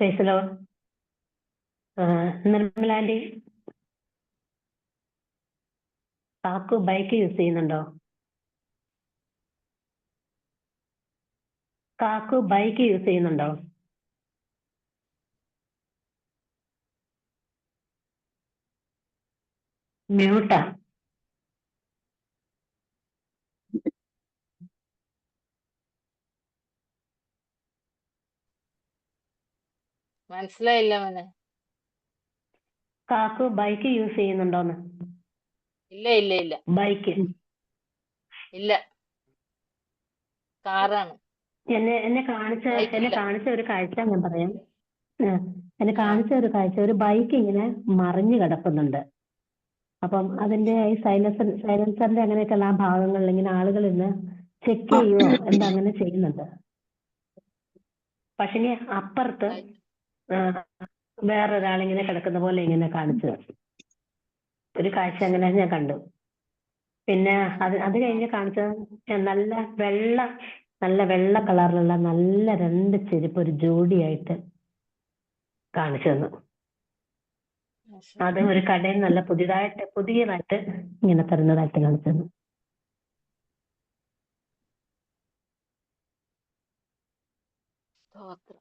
ഫേസലോ നിർമ്മലാൻറ്റി, കാക്കു bike use ചെയ്യുന്നുണ്ടോ? കാക്കു bike use ചെയ്യുന്നുണ്ടോ? മ്യൂട്ടാ. മനസ്സിലായില്ല മോനെ. കാക്കു ബൈക്ക് യൂസ് ചെയ്യുന്നുണ്ടോന്ന്? ഇല്ല ഇല്ല ഇല്ല ബൈക്ക് ഇല്ല, കാറാണ്. എന്നെ കാണിച്ച ബൈക്കില്ല. ഒരു കാഴ്ച ഞാൻ പറയാം. എന്നെ ആ കാണിച്ച ഒരു കാഴ്ച, ഒരു ബൈക്ക് ഇങ്ങനെ മറിഞ്ഞു കിടക്കുന്നുണ്ട്. അപ്പം അതിന്റെ ഈ സൈലൻസറിന്റെ അങ്ങനെയൊക്കെയുള്ള ആ ഭാഗങ്ങളിൽ ഇങ്ങനെ ആളുകൾ ഇന്ന് ചെക്ക് ചെയ്യുവോ എന്താ അങ്ങനെ ചെയ്യുന്നുണ്ട്. പക്ഷെ അപ്പുറത്ത് ബൈക്ക്. വേറൊരാളിങ്ങനെ കിടക്കുന്ന പോലെ ഇങ്ങനെ കാണിച്ചു ഒരു കാഴ്ച അങ്ങനെ ഞാൻ കണ്ടു. പിന്നെ അത് കഴിഞ്ഞ് കാണിച്ചത് നല്ല വെള്ള കളറിലുള്ള നല്ല 2 ചെരുപ്പ് ഒരു ജോഡിയായിട്ട് കാണിച്ചു തന്നു. അത് ഒരു കടയിൽ നല്ല പുതിയതായിട്ട് ഇങ്ങനെ തരുന്നതായിട്ട് കാണിച്ചു തന്നു. സ്തോത്രം.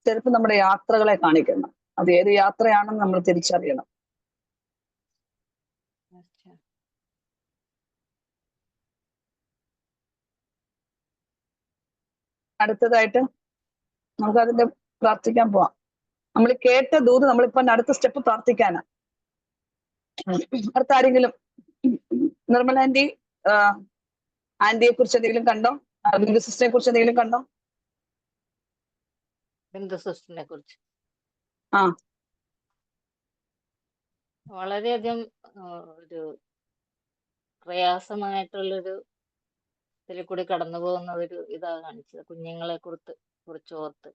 ചെരുപ്പ് നമ്മുടെ യാത്രകളെ കാണിക്കുന്നു. അത് ഏത് യാത്രയാണെന്ന് നമ്മൾ തിരിച്ചറിയണം. അടുത്തതായിട്ട് നമുക്ക് അതിന്റെ പ്രാർത്ഥിക്കാൻ പോവാം. നമ്മൾ കേട്ട ദൂത് നമ്മളിപ്പോ അടുത്ത സ്റ്റെപ്പ് പ്രാർത്ഥിക്കാനാ. അടുത്ത ആരെങ്കിലും? നിർമ്മല ആന്റി, ആന്റിയെ കുറിച്ച് എന്തെങ്കിലും കണ്ടോ? ബിന്ദു സിസ്റ്ററിനെ കുറിച്ച് എന്തെങ്കിലും കണ്ടോ? ബിന്ദു സിസ്റ്ററിനെ കുറിച്ച് ആ വളരെയധികം ഒരു പ്രയാസമായിട്ടുള്ളൊരു ഇതിൽ കൂടി കടന്നു പോകുന്ന ഒരു ഇതാ കാണിച്ചത്. കുഞ്ഞുങ്ങളെ കുറിച്ച് ഓർത്ത്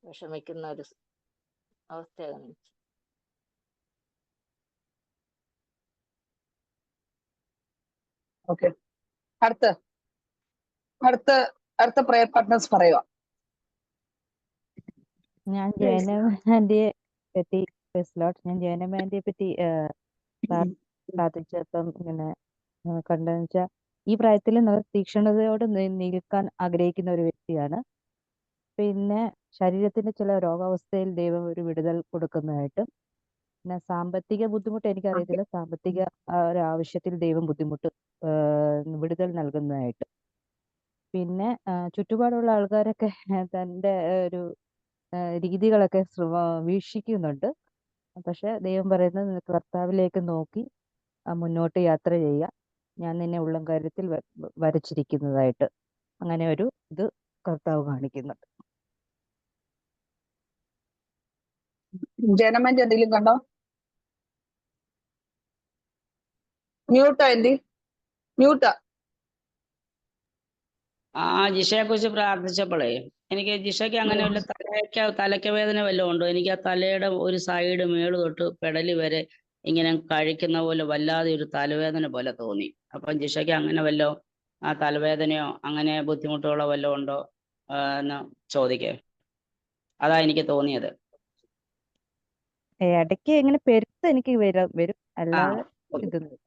വിഷമിക്കുന്ന ഒരു അവസ്ഥയാണ് കാണിച്ചത്. ഓക്കെ, അടുത്ത പ്രയർ പാർട്ട്നേഴ്സ് പറയുക. ഞാൻ ജയനമാന്റിയെ പറ്റി പ്രാർത്ഥിച്ചപ്പം ഇങ്ങനെ കണ്ടെന്ന് വെച്ചാൽ ഈ പ്രായത്തിൽ തീക്ഷ്ണതയോട് നിൽക്കാൻ ആഗ്രഹിക്കുന്ന ഒരു വ്യക്തിയാണ്. പിന്നെ ശരീരത്തിന്റെ ചില രോഗാവസ്ഥയിൽ ദൈവം ഒരു വിടുതൽ കൊടുക്കുന്നതായിട്ടും, പിന്നെ സാമ്പത്തിക ബുദ്ധിമുട്ട് എനിക്കറിയത്തില്ല, സാമ്പത്തിക ഒരു ആവശ്യത്തിൽ ദൈവം വിടുതൽ നൽകുന്നതായിട്ട്, പിന്നെ ചുറ്റുപാടുള്ള ആൾക്കാരൊക്കെ തൻ്റെ ഒരു രീതികളൊക്കെ വീക്ഷിക്കുന്നുണ്ട്. പക്ഷെ ദൈവം പറയുന്നത് നിനക്ക് കർത്താവിലേക്ക് നോക്കി മുന്നോട്ട് യാത്ര ചെയ്യുക, ഞാൻ നിന്നെ ഉള്ളം കാര്യത്തിൽ വരച്ചിരിക്കുന്നതായിട്ട്, അങ്ങനെ ഒരു ഇത് കർത്താവ് കാണിക്കുന്നുണ്ട്. ജനമന്റെ എന്തെങ്കിലും കണ്ടോ? മ്യൂട്ടാ ആന്റി, മ്യൂട്ടാ. ജിഷയെ കുറിച്ച് പ്രാർത്ഥിച്ചപ്പോഴേ എനിക്ക് ജിഷയ്ക്ക് അങ്ങനെ വല്ല തലയ്ക്ക് വേദന വല്ലതും ഉണ്ടോ? എനിക്ക് ആ തലയുടെ ഒരു സൈഡ് മേള് തൊട്ട് പെടലി വരെ ഇങ്ങനെ കഴിക്കുന്ന പോലെ വല്ലാതെ ഒരു തലവേദന പോലെ തോന്നി. അപ്പം ജിഷയ്ക്ക് അങ്ങനെ വല്ലോ ആ തലവേദനയോ അങ്ങനെ ബുദ്ധിമുട്ടുകളോ വല്ലതും ഉണ്ടോ എന്ന് ചോദിക്കേ. അതാ എനിക്ക് തോന്നിയത്. ഇടയ്ക്ക് ഇങ്ങനെ പെരുത്ത് എനിക്ക് വരും, അല്ലാതെ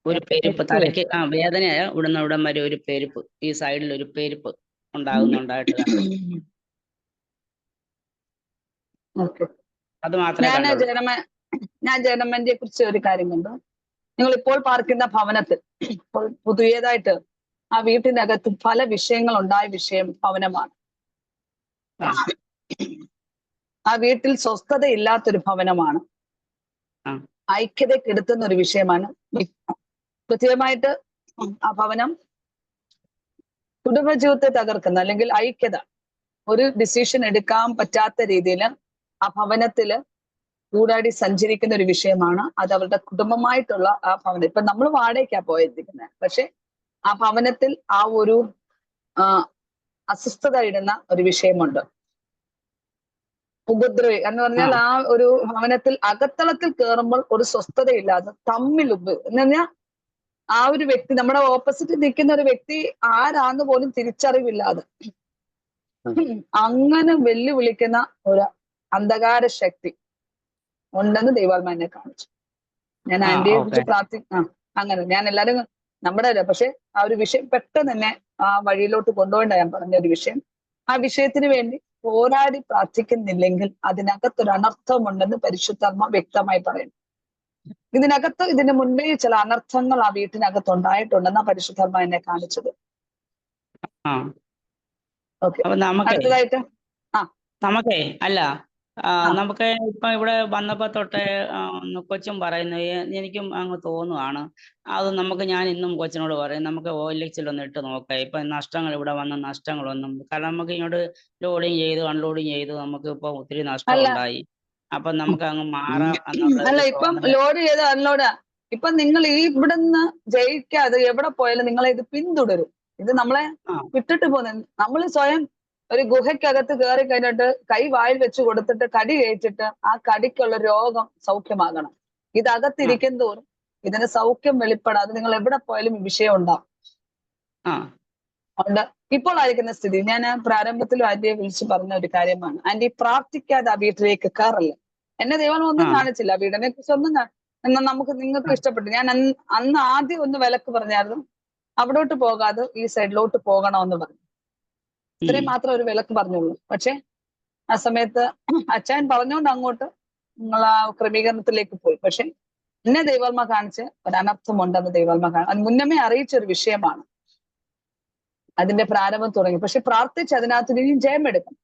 ഒരു പെരുപ്പ് തലയ്ക്ക് വേദനയായ ഉടൻ വരെ ഒരു പെരുപ്പ്, ഈ സൈഡിൽ ഒരു പെരുപ്പ് ഉണ്ടാകുന്നുണ്ടായിട്ട് കണ്ടു. അത് മാത്രമേ കണ്ടുള്ളൂ. ഞാൻ ജനമന്റെ കുറിച്ച് ഒരു കാര്യം കണ്ടു. നിങ്ങൾ ഇപ്പോൾ പാർക്കുന്ന ഭവനത്തിൽ പുതിയതായിട്ട് ആ വീട്ടിനകത്ത് പല വിഷയങ്ങൾ ഉണ്ടായ വിഷയം ഭവനമാണ്. ആ വീട്ടിൽ സ്വസ്ഥതയില്ലാത്തൊരു ഭവനമാണ്, ഐക്യത കെടുത്തുന്ന ഒരു വിഷയമാണ്. കൃത്യമായിട്ട് ആ ഭവനം കുടുംബജീവിതത്തെ തകർക്കുന്ന, അല്ലെങ്കിൽ ഐക്യത, ഒരു ഡിസിഷൻ എടുക്കാൻ പറ്റാത്ത രീതിയിൽ ആ ഭവനത്തില് കൂടാടി സഞ്ചരിക്കുന്ന ഒരു വിഷയമാണ്. അത് അവരുടെ കുടുംബമായിട്ടുള്ള ആ ഭവനം. ഇപ്പൊ നമ്മൾ വാടകയ്ക്കാ പോയിരിക്കുന്നത്, പക്ഷെ ആ ഭവനത്തിൽ ആ ഒരു അസ്വസ്ഥത ഇടുന്ന ഒരു വിഷയമുണ്ട്. ഉപദ്രവി എന്ന് പറഞ്ഞാൽ ആ ഒരു ഭവനത്തിൽ അകത്തളത്തിൽ കയറുമ്പോൾ ഒരു സ്വസ്ഥതയില്ലാതെ തമ്മിൽ എന്ന് പറഞ്ഞാൽ ആ ഒരു വ്യക്തി നമ്മുടെ ഓപ്പോസിറ്റ് നിൽക്കുന്ന ഒരു വ്യക്തി ആരാന്ന് പോലും തിരിച്ചറിവില്ലാതെ അങ്ങനെ വെല്ലുവിളിക്കുന്ന ഒരു അന്ധകാര ശക്തി ഉണ്ടെന്ന് ദൈവാത്മാ എന്നെ കാണിച്ചു. ഞാൻ ആന്റിയെ കുറിച്ച് അങ്ങനെ ഞാൻ എല്ലാരും നമ്മുടെ പക്ഷെ ആ ഒരു വിഷയം പെട്ടെന്ന് തന്നെ ആ വഴിയിലോട്ട് കൊണ്ടുപോകേണ്ട ഞാൻ പറഞ്ഞ ഒരു വിഷയം. ആ വിഷയത്തിന് വേണ്ടി പോരാടി പ്രാർത്ഥിക്കുന്നില്ലെങ്കിൽ അതിനകത്തൊരു അനർത്ഥമുണ്ടെന്ന് പരിശുദ്ധാത്മ വ്യക്തമായി പറയുന്നു. ഇതിന് മുൻപേ ചില അനർത്ഥങ്ങൾ ആ വീട്ടിനകത്ത് ഉണ്ടായിട്ടുണ്ടെന്നാ പരിശുദ്ധാത്മ എന്നെ കാണിച്ചത്. ഓക്കെ, അടുത്തതായിട്ട് നമുക്കേ അല്ല നമുക്ക് ഇപ്പൊ ഇവിടെ വന്നപ്പോ തൊട്ടേ കൊച്ചും പറയുന്നു, എനിക്കും അങ്ങ് തോന്നുവാണ് അത് നമുക്ക്. ഞാൻ ഇന്നും കൊച്ചിനോട് പറയും നമുക്ക് OLX ഒന്ന് ഇട്ട് നോക്കാം. ഇപ്പൊ നഷ്ടങ്ങൾ ഇവിടെ വന്ന നഷ്ടങ്ങളൊന്നും, കാരണം നമുക്ക് ഇങ്ങോട്ട് ലോഡിങ് ചെയ്തു അൺലോഡിങ് ചെയ്തു നമുക്ക് ഇപ്പൊ ഒത്തിരി നഷ്ടം ഉണ്ടായി. അപ്പൊ നമുക്ക് അങ്ങ് മാറാം അല്ല ഇപ്പം ലോഡ് ചെയ്ത് അൺലോഡ്. ഇപ്പൊ നിങ്ങൾ ഈ ഇവിടുന്ന് ജയിക്കാതെ എവിടെ പോയാലും നിങ്ങളെ ഇത് പിന്തുടരും. ഇത് നമ്മളെ വിട്ടിട്ട് പോകുന്നത്. നമ്മൾ സ്വയം ഒരു ഗുഹയ്ക്കകത്ത് കയറി കഴിഞ്ഞിട്ട് കൈ വായിൽ വെച്ച് കൊടുത്തിട്ട് കടി കഴിച്ചിട്ട് ആ കടിക്കുള്ള രോഗം സൗഖ്യമാകണം. ഇതകത്തിരിക്കും തോറും ഇതിന് സൗഖ്യം വെളിപ്പെടാതെ നിങ്ങൾ എവിടെ പോയാലും ഈ വിഷയം ഉണ്ടാവും. ഉണ്ട് ഇപ്പോൾ ആയിരിക്കുന്ന സ്ഥിതി. ഞാൻ പ്രാരംഭത്തിലും ആന്റിയെ വിളിച്ച് പറഞ്ഞ ഒരു കാര്യമാണ്. ആന്റി പ്രാർത്ഥിക്കാതെ ആ വീട്ടിലേക്ക് കയറല്ല. എന്നെ ദൈവം ഒന്നും കാണിച്ചില്ല, വീടിനെ കുറിച്ച് ഒന്നും നമുക്ക് നിങ്ങൾക്ക് ഇഷ്ടപ്പെട്ടു. ഞാൻ അന്ന് ആദ്യം ഒന്ന് വിലക്ക് പറഞ്ഞായിരുന്നു, അവിടോട്ട് പോകാതെ ഈ സൈഡിലോട്ട് പോകണമെന്ന് പറഞ്ഞു. ഇത്രയും മാത്രം ഒരു വിലക്ക് പറഞ്ഞുള്ളൂ. പക്ഷെ ആ സമയത്ത് അച്ഛൻ പറഞ്ഞുകൊണ്ട് അങ്ങോട്ട് നിങ്ങൾ ആ ക്രമീകരണത്തിലേക്ക് പോയി. പക്ഷെ എന്നെ ദൈവാത്മ കാണിച്ച് ഒരു അനർത്ഥമുണ്ടെന്ന് ദൈവാത്മ അത് മുന്നമേ അറിയിച്ചൊരു വിഷയമാണ്. അതിന്റെ പ്രാരംഭം തുടങ്ങി. പക്ഷെ പ്രാർത്ഥിച്ച് അതിനകത്ത് ഇനിയും ജയമെടുക്കണം.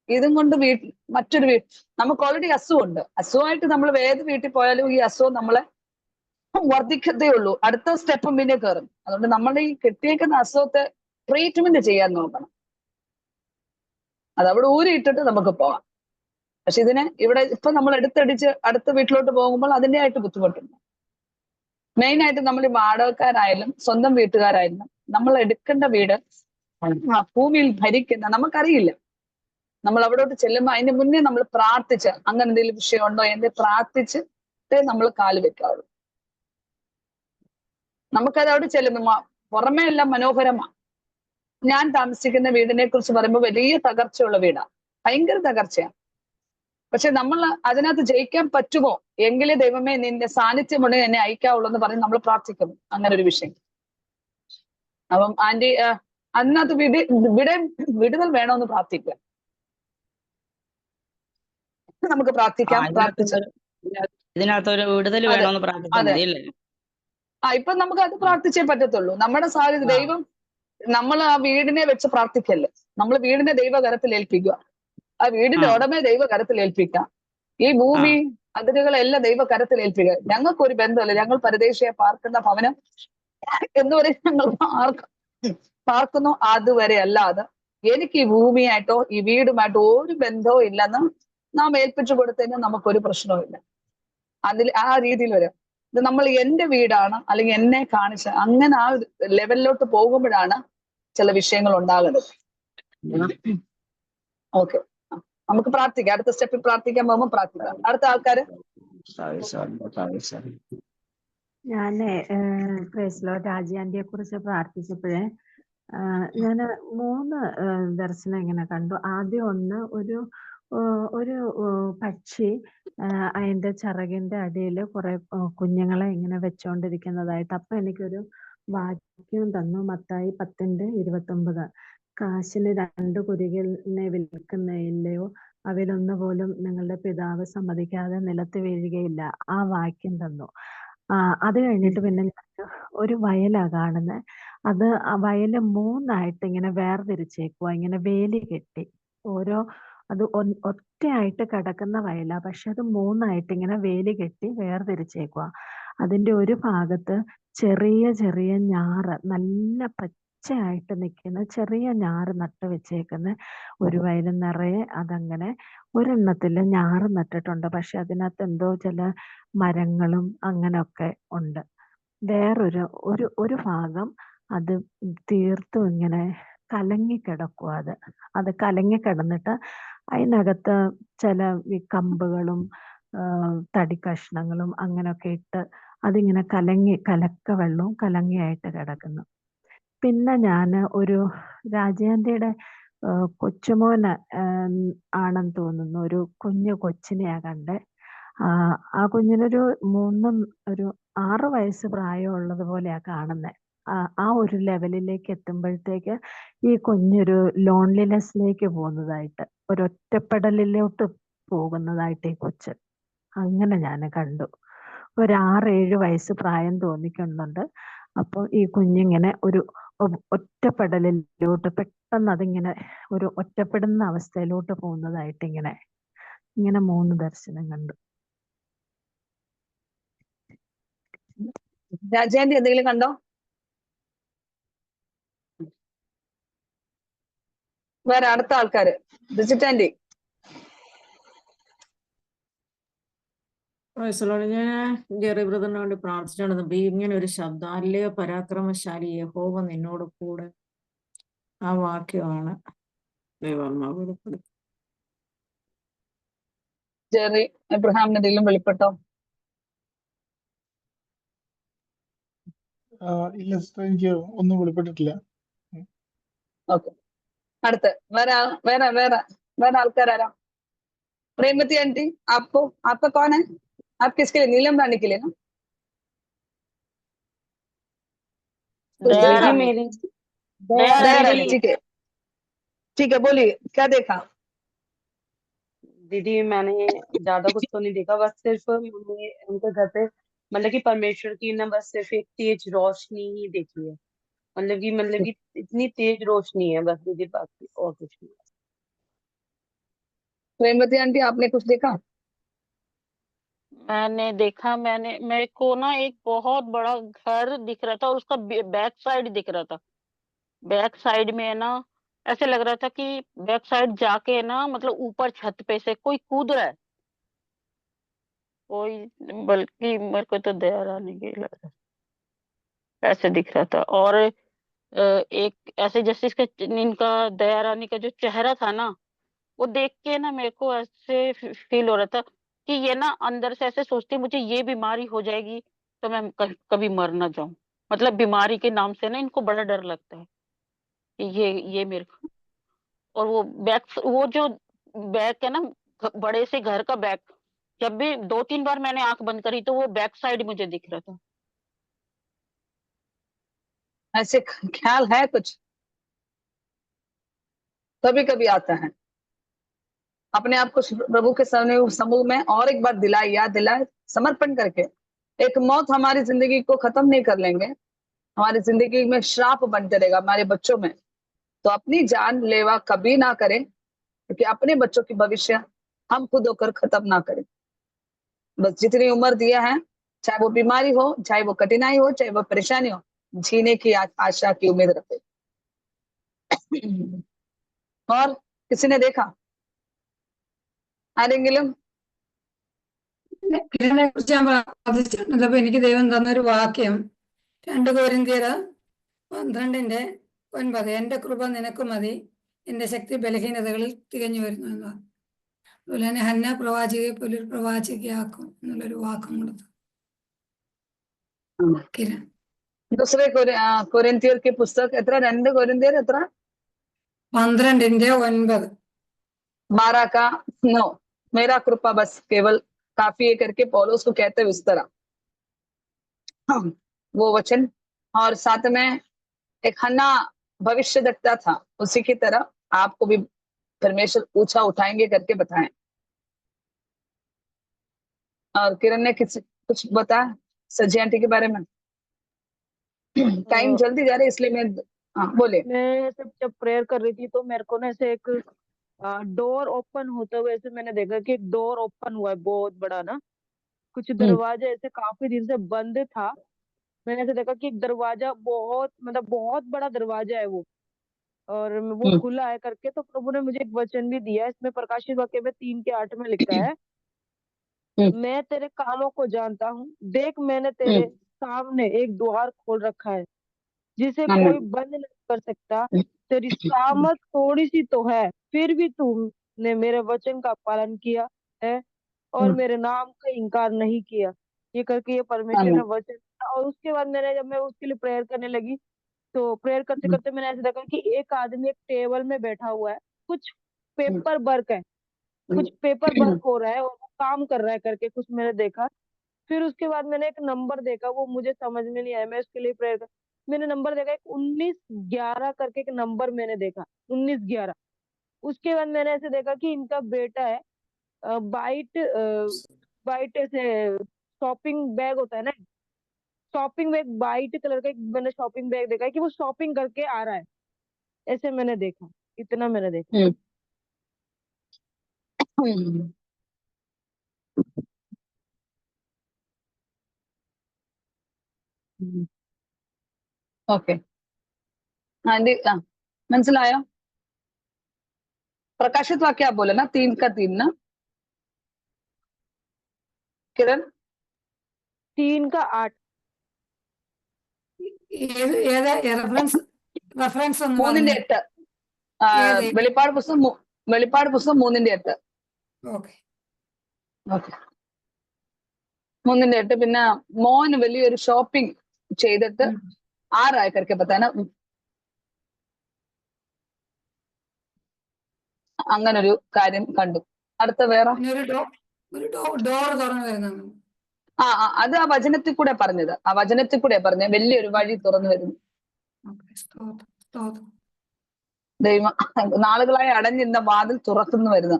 ഇതും കൊണ്ട് മറ്റൊരു നമുക്ക് ഓൾറെഡി അസുഖമുണ്ട്. അസുഖമായിട്ട് നമ്മൾ ഏത് വീട്ടിൽ പോയാലും ഈ അസുഖം നമ്മളെ വർദ്ധിക്കത്തേ ഉള്ളൂ. അടുത്ത സ്റ്റെപ്പും പിന്നെ കയറും. അതുകൊണ്ട് നമ്മൾ ഈ കെട്ടിയേക്കുന്ന അസുഖത്തെ ട്രീറ്റ്മെന്റ് ചെയ്യാൻ നോക്കണം. അത് അവിടെ ഊരിയിട്ടിട്ട് നമുക്ക് പോവാം. പക്ഷെ ഇവിടെ ഇപ്പൊ നമ്മൾ എടുത്തടിച്ച് അടുത്ത വീട്ടിലോട്ട് പോകുമ്പോൾ അതിൻ്റെ ആയിട്ട് ബുദ്ധിമുട്ടുണ്ട്. മെയിനായിട്ട് നമ്മൾ വാടകക്കാരായാലും സ്വന്തം വീട്ടുകാരായാലും നമ്മൾ എടുക്കേണ്ട വീട് ഭൂമിയിൽ ഭരിക്കുന്ന നമുക്കറിയില്ല. നമ്മൾ അവിടോട്ട് ചെല്ലുമ്പോൾ അതിന് മുന്നേ നമ്മൾ പ്രാർത്ഥിച്ച് അങ്ങനെ എന്തെങ്കിലും വിഷയമുണ്ടോ എന്ന് പ്രാർത്ഥിച്ചിട്ടേ നമ്മൾ കാല് വെക്കാവുള്ളൂ. നമുക്കത് അവിടെ ചെല്ലുമ്പോൾ പുറമേ എല്ലാം മനോഹരമാണ്. ഞാൻ താമസിക്കുന്ന വീടിനെ കുറിച്ച് പറയുമ്പോൾ വലിയ തകർച്ചയുള്ള വീടാണ്, ഭയങ്കര തകർച്ചയാണ്. പക്ഷെ നമ്മൾ അതിനകത്ത് ജയിക്കാൻ പറ്റുമോ? എങ്കിലേ ദൈവമേ നിന്റെ സാന്നിധ്യമുണ്ടെങ്കിൽ എന്നെ അയക്കാവുള്ളൂ എന്ന് പറഞ്ഞ് നമ്മൾ പ്രാർത്ഥിക്കുന്നു. അങ്ങനെ ഒരു വിഷയം. അപ്പം ആന്റി അതിനകത്ത് വിടുതൽ വേണമെന്ന് പ്രാർത്ഥിക്കുക. നമുക്ക് പ്രാർത്ഥിക്കാം. ഇതിനകത്തൊരു വിടുതൽ വേണമെന്ന് പ്രാർത്ഥിക്കാം. ഇപ്പൊ നമുക്ക് അത് പ്രാർത്ഥിച്ചേ പറ്റത്തുള്ളൂ. നമ്മുടെ സാധ്യത ദൈവം നമ്മൾ ആ വീടിനെ വെച്ച് പ്രാർത്ഥിക്കല്ലേ. നമ്മൾ വീടിനെ ദൈവകരത്തിൽ ഏൽപ്പിക്കുക. ആ വീടിന്റെ ഉടമയെ ദൈവകരത്തിൽ ഏൽപ്പിക്കാം. ഈ ഭൂമി അതിരുകളെല്ലാം ദൈവകരത്തിൽ ഏൽപ്പിക്കുക. ഞങ്ങൾക്കൊരു ബന്ധമല്ല. ഞങ്ങൾ പരദേശിയെ പാർക്കുന്ന ഭവനം എന്നുവരെ ഞങ്ങൾ പാർക്കുന്നു. അതുവരെ അല്ലാതെ എനിക്ക് ഈ ഭൂമിയായിട്ടോ ഈ വീടുമായിട്ടോ ഒരു ബന്ധവും ഇല്ലെന്ന് നാം ഏൽപ്പിച്ചു കൊടുത്തതിന് നമുക്കൊരു പ്രശ്നവുമില്ല. ആ രീതിയിൽ വരും. ഇത് നമ്മൾ എന്റെ വീടാണ് അല്ലെങ്കിൽ എന്നെ കാണിച്ച അങ്ങനെ ആ ലെവലിലോട്ട് പോകുമ്പോഴാണ് ചില വിഷയങ്ങൾ ഉണ്ടാകുന്നത്. ഓക്കെ, നമുക്ക് പ്രാർത്ഥിക്കാം. അടുത്ത സ്റ്റെപ്പിൽ പ്രാർത്ഥിക്കാൻ പോകുമ്പോൾ പ്രാർത്ഥിക്കാം. അടുത്ത ആൾക്കാര് ഞാന് രാജി ആന്റിയെ കുറിച്ച് പ്രാർത്ഥിച്ചപ്പോഴേ ഞാന് 3 ദർശനം ഇങ്ങനെ കണ്ടു. ആദ്യം ഒന്ന് ഒരു പക്ഷി അതിന്റെ ചിറകിന്റെ അടിയിൽ കുറെ കുഞ്ഞുങ്ങളെ ഇങ്ങനെ വെച്ചോണ്ടിരിക്കുന്നതായിട്ട്. അപ്പൊ എനിക്കൊരു വാക്യം തന്നു. മത്തായി 10:29. കാശിന് 2 കുരികിലിനെ വിൽക്കുന്നതില്ലയോ അവയിലൊന്നു പോലും നിങ്ങളുടെ പിതാവ് സമ്മതിക്കാതെ നിലത്ത് വീഴുകയില്ല. ആ വാക്യം തന്നു. അത് കഴിഞ്ഞിട്ട് പിന്നെ ഒരു വയലാ കാണുന്നത്. അത് ആ വയല് 3ആയിട്ട് ഇങ്ങനെ വേർതിരിച്ചേക്കുവാ. ഇങ്ങനെ വേലി കെട്ടി അത് ഒറ്റയായിട്ട് കിടക്കുന്ന വയലാ. പക്ഷെ അത് 3ആയിട്ട് ഇങ്ങനെ വേലി കെട്ടി വേർതിരിച്ചേക്കുവാ. അതിന്റെ ഒരു ഭാഗത്ത് ചെറിയ ചെറിയ ഞാറ്, നല്ല പച്ചയായിട്ട് നിൽക്കുന്ന ചെറിയ ഞാറ് നട്ട് വെച്ചേക്കുന്ന ഒരു വയല് നിറയെ അതങ്ങനെ. ഒരെണ്ണത്തില് ഞാറ് നട്ടിട്ടുണ്ട്. പക്ഷെ അതിനകത്ത് എന്തോ ചില മരങ്ങളും അങ്ങനെയൊക്കെ ഉണ്ട്. ഒരു ഭാഗം അത് തീർത്തും ഇങ്ങനെ കലങ്ങിക്കിടക്കുക. അത് കലങ്ങിക്കിടന്നിട്ട് അതിനകത്ത് ചില ഈ കമ്പുകളും തടിക്കഷ്ണങ്ങളും അങ്ങനെയൊക്കെ ഇട്ട് അതിങ്ങനെ കലക്ക വെള്ളവും കലങ്ങിയായിട്ട് കിടക്കുന്നു. പിന്നെ ഞാൻ ഒരു രാജേന്ദ്രയുടെ കൊച്ചുമോന് ആണെന്ന് തോന്നുന്നു, ഒരു കുഞ്ഞു കൊച്ചിനെയാ കണ്ടേ. ആ കുഞ്ഞിനൊരു ഒരു 6 വയസ്സ് പ്രായമുള്ളത് പോലെയാ കാണുന്നത്. ആ ഒരു ലെവലിലേക്ക് എത്തുമ്പോഴത്തേക്ക് ഈ കുഞ്ഞൊരു ലോൺലിനെസ്സിലേക്ക് പോകുന്നതായിട്ട്, ഒരു ഒറ്റപ്പെടലിലോട്ട് പോകുന്നതായിട്ട് ഈ കൊച്ച് അങ്ങനെ ഞാൻ കണ്ടു. ഒരു 6-7 വയസ്സ് പ്രായം തോന്നിക്കുന്നുണ്ട്. അപ്പോൾ ഈ കുഞ്ഞിങ്ങനെ ഒരു ഒറ്റപ്പെടലിലോട്ട് പെട്ടെന്ന് അതിങ്ങനെ ഒരു ഒറ്റപ്പെടുന്ന അവസ്ഥയിലോട്ട് പോകുന്നതായിട്ട് ഇങ്ങനെ 3 ദർശനം കണ്ടു. രാജേന്ദ്ര എന്തെങ്കിലും കണ്ടോ? വേറെ അടുത്ത ആൾക്കാര്, റിജിറ്റ് ആന്റി. ഞാൻ ജെറി ബ്രദറിന് വേണ്ടി പ്രാർത്ഥിച്ചുകൊണ്ടിരുന്നപ്പോ ഇങ്ങനെ ഒരു ശബ്ദം, അല്ലയോ പരാക്രമശാലി യഹോവ നിന്നോട് കൂടെ. ആ വാക്യമാണ് ദൈവാത്മാവ് വെളിപ്പെടുത്തി. ജെറി എബ്രഹാമിന് എന്തെങ്കിലും വെളിപ്പെട്ടോ? ഇല്ല സിസ്റ്റർ, എനിക്ക് ഒന്നും വെളിപ്പെട്ടിട്ടില്ല. ഓക്കെ, അടുത്ത് വേറെ ആൾക്കാരാരാ? प्रेमवती आंटी, आपका कौन है? आप किसके लिए? नीलम रानी के लिए ना? दया दीदी रानी। मेरे दया दया रानी। रानी, ठीक है, बोलिए क्या देखा? दीदी मैंने ज्यादा कुछ तो नहीं देखा, बस सिर्फ मैंने उनके घर पे मतलब कि परमेश्वर की ना बस सिर्फ एक तेज रोशनी ही देखी है। मतलब कि इतनी तेज रोशनी है बस दीदी, बाकी और कुछ नहीं। प्रेमवती आंटी, आपने कुछ देखा? मैंने देखा, मेरे को ना एक बहुत बड़ा घर दिख रहा था और उसका बैक साइड दिख रहा था। बैक साइड में ना ऐसे लग रहा था कि बैक साइड जाके ना मतलब ऊपर छत पे से कोई कूद रहा है कोई, बल्कि मेरे को तो दया रानी के लग रहा ऐसे दिख रहा था। और एक ऐसे जैसे इनका दया रानी का जो चेहरा था ना, वो देख के ना मेरे को ऐसे फील हो रहा था कि ये ना अंदर से ऐसे सोचती मुझे ये बीमारी हो जाएगी तो मैं कभी मर ना जाऊं। मतलब बीमारी के नाम से ना इनको बड़ा डर लगता है कि ये मेरे को। और वो जो बैक है ना, बड़े से घर का बैक, जब भी 2-3 बार मैंने आंख बंद करी तो वो बैक साइड मुझे दिख रहा था। ऐसे ख्याल है कुछ? कभी कभी आता है। अपने आप को प्रभु के समूह में और एक बार याद दिलाए, समर्पण करके। एक मौत हमारी जिंदगी को खत्म नहीं कर लेंगे, हमारी जिंदगी में श्राप बनते रहेगा हमारे बच्चों में। तो अपनी जानलेवा कभी ना करें, क्योंकि अपने बच्चों की भविष्य हम खुद होकर खत्म ना करें। बस जितनी उम्र दिया है, चाहे वो बीमारी हो, चाहे वो कठिनाई हो, चाहे वो परेशानी हो, जीने की आशा की उम्मीद रखे। और किसी ने देखा? ആരെങ്കിലും? ഇതിനെ കുറിച്ച് ഞാൻ പ്രാർത്ഥിച്ചിട്ടുണ്ട്. അപ്പൊ എനിക്ക് ദൈവം തന്നൊരു വാക്യം 2 കൊരിന്ത്യർ 12:9, എന്റെ കൃപ നിനക്ക് മതി, എന്റെ ശക്തി ബലഹീനതകളിൽ തികഞ്ഞു വരുന്നു എന്നാണ്. അതുപോലെ തന്നെ ഹന്ന പ്രവാചകയെ പോലെ ഒരു പ്രവാചകയാക്കും എന്നുള്ളൊരു വാക്കും കൊടുത്തു. കിരൺ दूसरे कोरिन्थियर की पुस्तक എത്ര? 2 कोरिन्थियर എത്ര? 12:9 12 का 9, मेरा कृपा बस केवल काफी है करके पौलुस को कहते हैं उस तरह वो वचन। और साथ में एक हन्ना भविष्य देखता था, उसी की तरह आपको भी परमेश्वर ऊंचा उठाएंगे करके बताएं। और किरण ने कुछ बताया सजी आंटी के बारे में? टाइम जल्दी जा रहा है इसलिए मैं बोले। मैं जब प्रेयर कर रही थी तो मेरे को ना ऐसे एक डोर ओपन होते हुए ऐसे मैंने देखा कि एक डोर ओपन हुआ है बहुत बड़ा ना। कुछ दरवाजा ऐसे काफी दिन से बंद था, मैंने ऐसे देखा कि एक दरवाजा बहुत बड़ा दरवाजा है वो, और वो खुला है करके। तो प्रभु ने मुझे एक वचन भी दिया, इसमें प्रकाशित वाक्य में 3:8 में लिखा है, मैं तेरे कामों को जानता हूँ, देख मैंने तेरे सामने एक द्वार खोल रखा है जिसे कोई बंद नहीं कर सकता। तेरी सामर्थ थोड़ी सी तो है, फिर भी तू ने मेरे वचन का पालन किया है और मेरे नाम का इनकार नहीं किया, ये करके ये परमेश्वर आमीन। का वचन था। और उसके बाद जब मैं उसके लिए प्रेयर करने लगी, तो प्रेयर करते करते मैंने ऐसे देखा कि एक आदमी एक टेबल में बैठा हुआ है, कुछ पेपर वर्क है, कुछ पेपर वर्क हो रहा है और वो काम कर रहा है करके कुछ मैंने देखा। फिर उसके बाद मैंने एक नंबर देखा, वो मुझे समझ में नहीं आया, मैं उसके लिए प्रेयर कर, मैंने नंबर देखा, एक 1911 करके एक नंबर मैंने देखा, 1911। उसके बाद मैंने ऐसे देखा कि इनका बेटा है, बाइट बाइट ऐसे शॉपिंग बैग होता है ना, शॉपिंग बैग वाइट कलर का, एक मैंने शॉपिंग बैग देखा है कि वो शॉपिंग करके आ रहा है, ऐसे मैंने देखा, इतना मैंने देखा। हम्म, हम्म, ഓക്കെ ആന്റി മനസ്സിലായോ? प्रकाशित वाक्य आप बोले ना 3 का 3 ना किरण? 3 का 8 റെഫറൻസ് ഒന്ന് 3-ന്റെ പറഞ്ഞേ. 8 വെളിപ്പാട് പുസ്തകം 3-ന്റെ 8. ഓക്കെ. ഓക്കെ 3-ന്റെ 8. പിന്നെ മോന് വലിയൊരു ഷോപ്പിംഗ് ചെയ്തിട്ട് 6 ആയക്കർക്ക് പറ്റാന അങ്ങനൊരു കാര്യം കണ്ടു. അടുത്ത വേറെ പിന്നെ ഒരു ഡോർ തുറന്നു വരുന്നത്. അത് ആ വചനത്തിൽ കൂടെ പറഞ്ഞത്, ആ വചനത്തിൽ കൂടെ പറഞ്ഞ വലിയൊരു വഴി തുറന്നു വരുന്നു. ദൈവം നാളുകളായി അടഞ്ഞിരുന്ന വാതിൽ തുറക്കുന്നു വരുന്നു.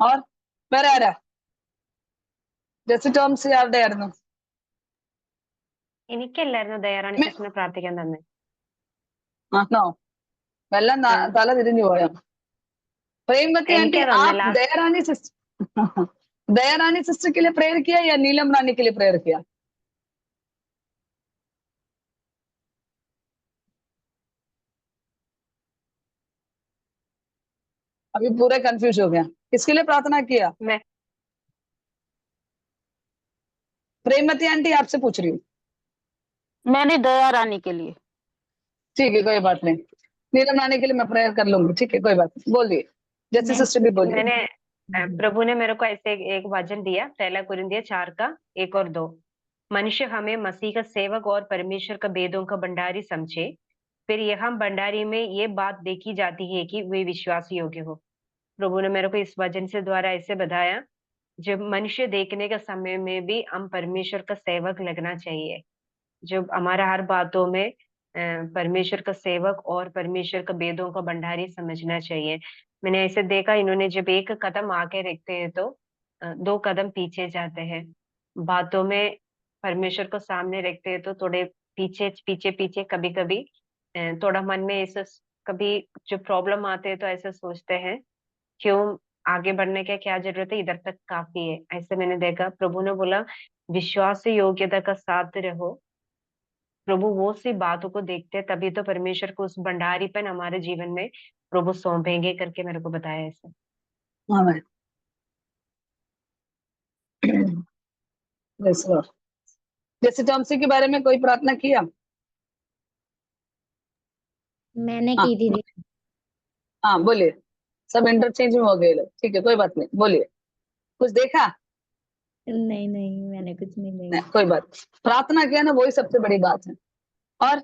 ഓർ വേറെ ആരാ? ജെസ്സി ടോംസി ആരുടെ ആയിരുന്നു? എനിക്കല്ലായിരുന്നു ദയാറാണി സിസ്റ്ററിനെ പ്രാർത്ഥിക്കാൻ തന്നെ. ആണോ? എല്ലാം തല തിരിഞ്ഞു പോയോ? प्रेमवती आंटी आप दयारानी सिस्टर के लिए प्रेयर किया या नीलम रानी के लिए प्रेयर किया? अभी पूरे कंफ्यूज हो गया, किसके लिए प्रार्थना किया? मैं प्रेमवती आंटी आपसे पूछ रही हूँ। मैंने दया रानी के लिए। ठीक है कोई बात नहीं, नीलम रानी के लिए मैं प्रेयर कर लूंगी। ठीक है कोई बात नहीं, बोलिए जैसे सिस्टर भी बोलिए। मैंने प्रभु ने मेरे को ऐसे एक वचन दिया, 1 कुरिन्थियर 4 का 1 और 2। मनुष्य हमें मसीह का सेवक और परमेश्वर का वेदों का भंडारी समझे, फिर यह भंडारी में ये बात देखी जाती है कि वे विश्वास योग्य हो। प्रभु ने मेरे को इस वचन से द्वारा ऐसे बताया, जब मनुष्य देखने का समय में भी हम परमेश्वर का सेवक लगना चाहिए, जो हमारा हर बातों में परमेश्वर का सेवक और परमेश्वर का वेदों का भंडारी समझना चाहिए। मैंने ऐसे देखा, इन्होंने जब एक कदम आगे रखते हैं तो 2 कदम पीछे जाते हैं। बातों में परमेश्वर को सामने रखते हैं तो थोड़े पीछे पीछे पीछे कभी कभी थोड़ा मन में ऐसा कभी जो प्रॉब्लम आते हैं तो ऐसा सोचते हैं क्यों आगे बढ़ने की क्या जरूरत है, इधर तक काफी है। ऐसे मैंने देखा, प्रभु ने बोला विश्वास योग्यता का साथ रहो। प्रभु वो सी बातों को देखते हैं, तभी तो परमेश्वर को उस भंडारीपन हमारे जीवन में प्रभु सौंपेंगे करके मेरे को बताया ऐसे। आमीन। Praise the Lord। जैसे टॉमसी के बारे में कोई प्रार्थना किया? मैंने की दीदी। हाँ बोलिए, सब इंटरचेंज में हो गए लोग। ठीक है कोई बात नहीं, बोलिए। कुछ देखा? नहीं नहीं मैंने कुछ नहीं देखा। कोई बात, प्रार्थना किया ना, वही सबसे बड़ी बात है। और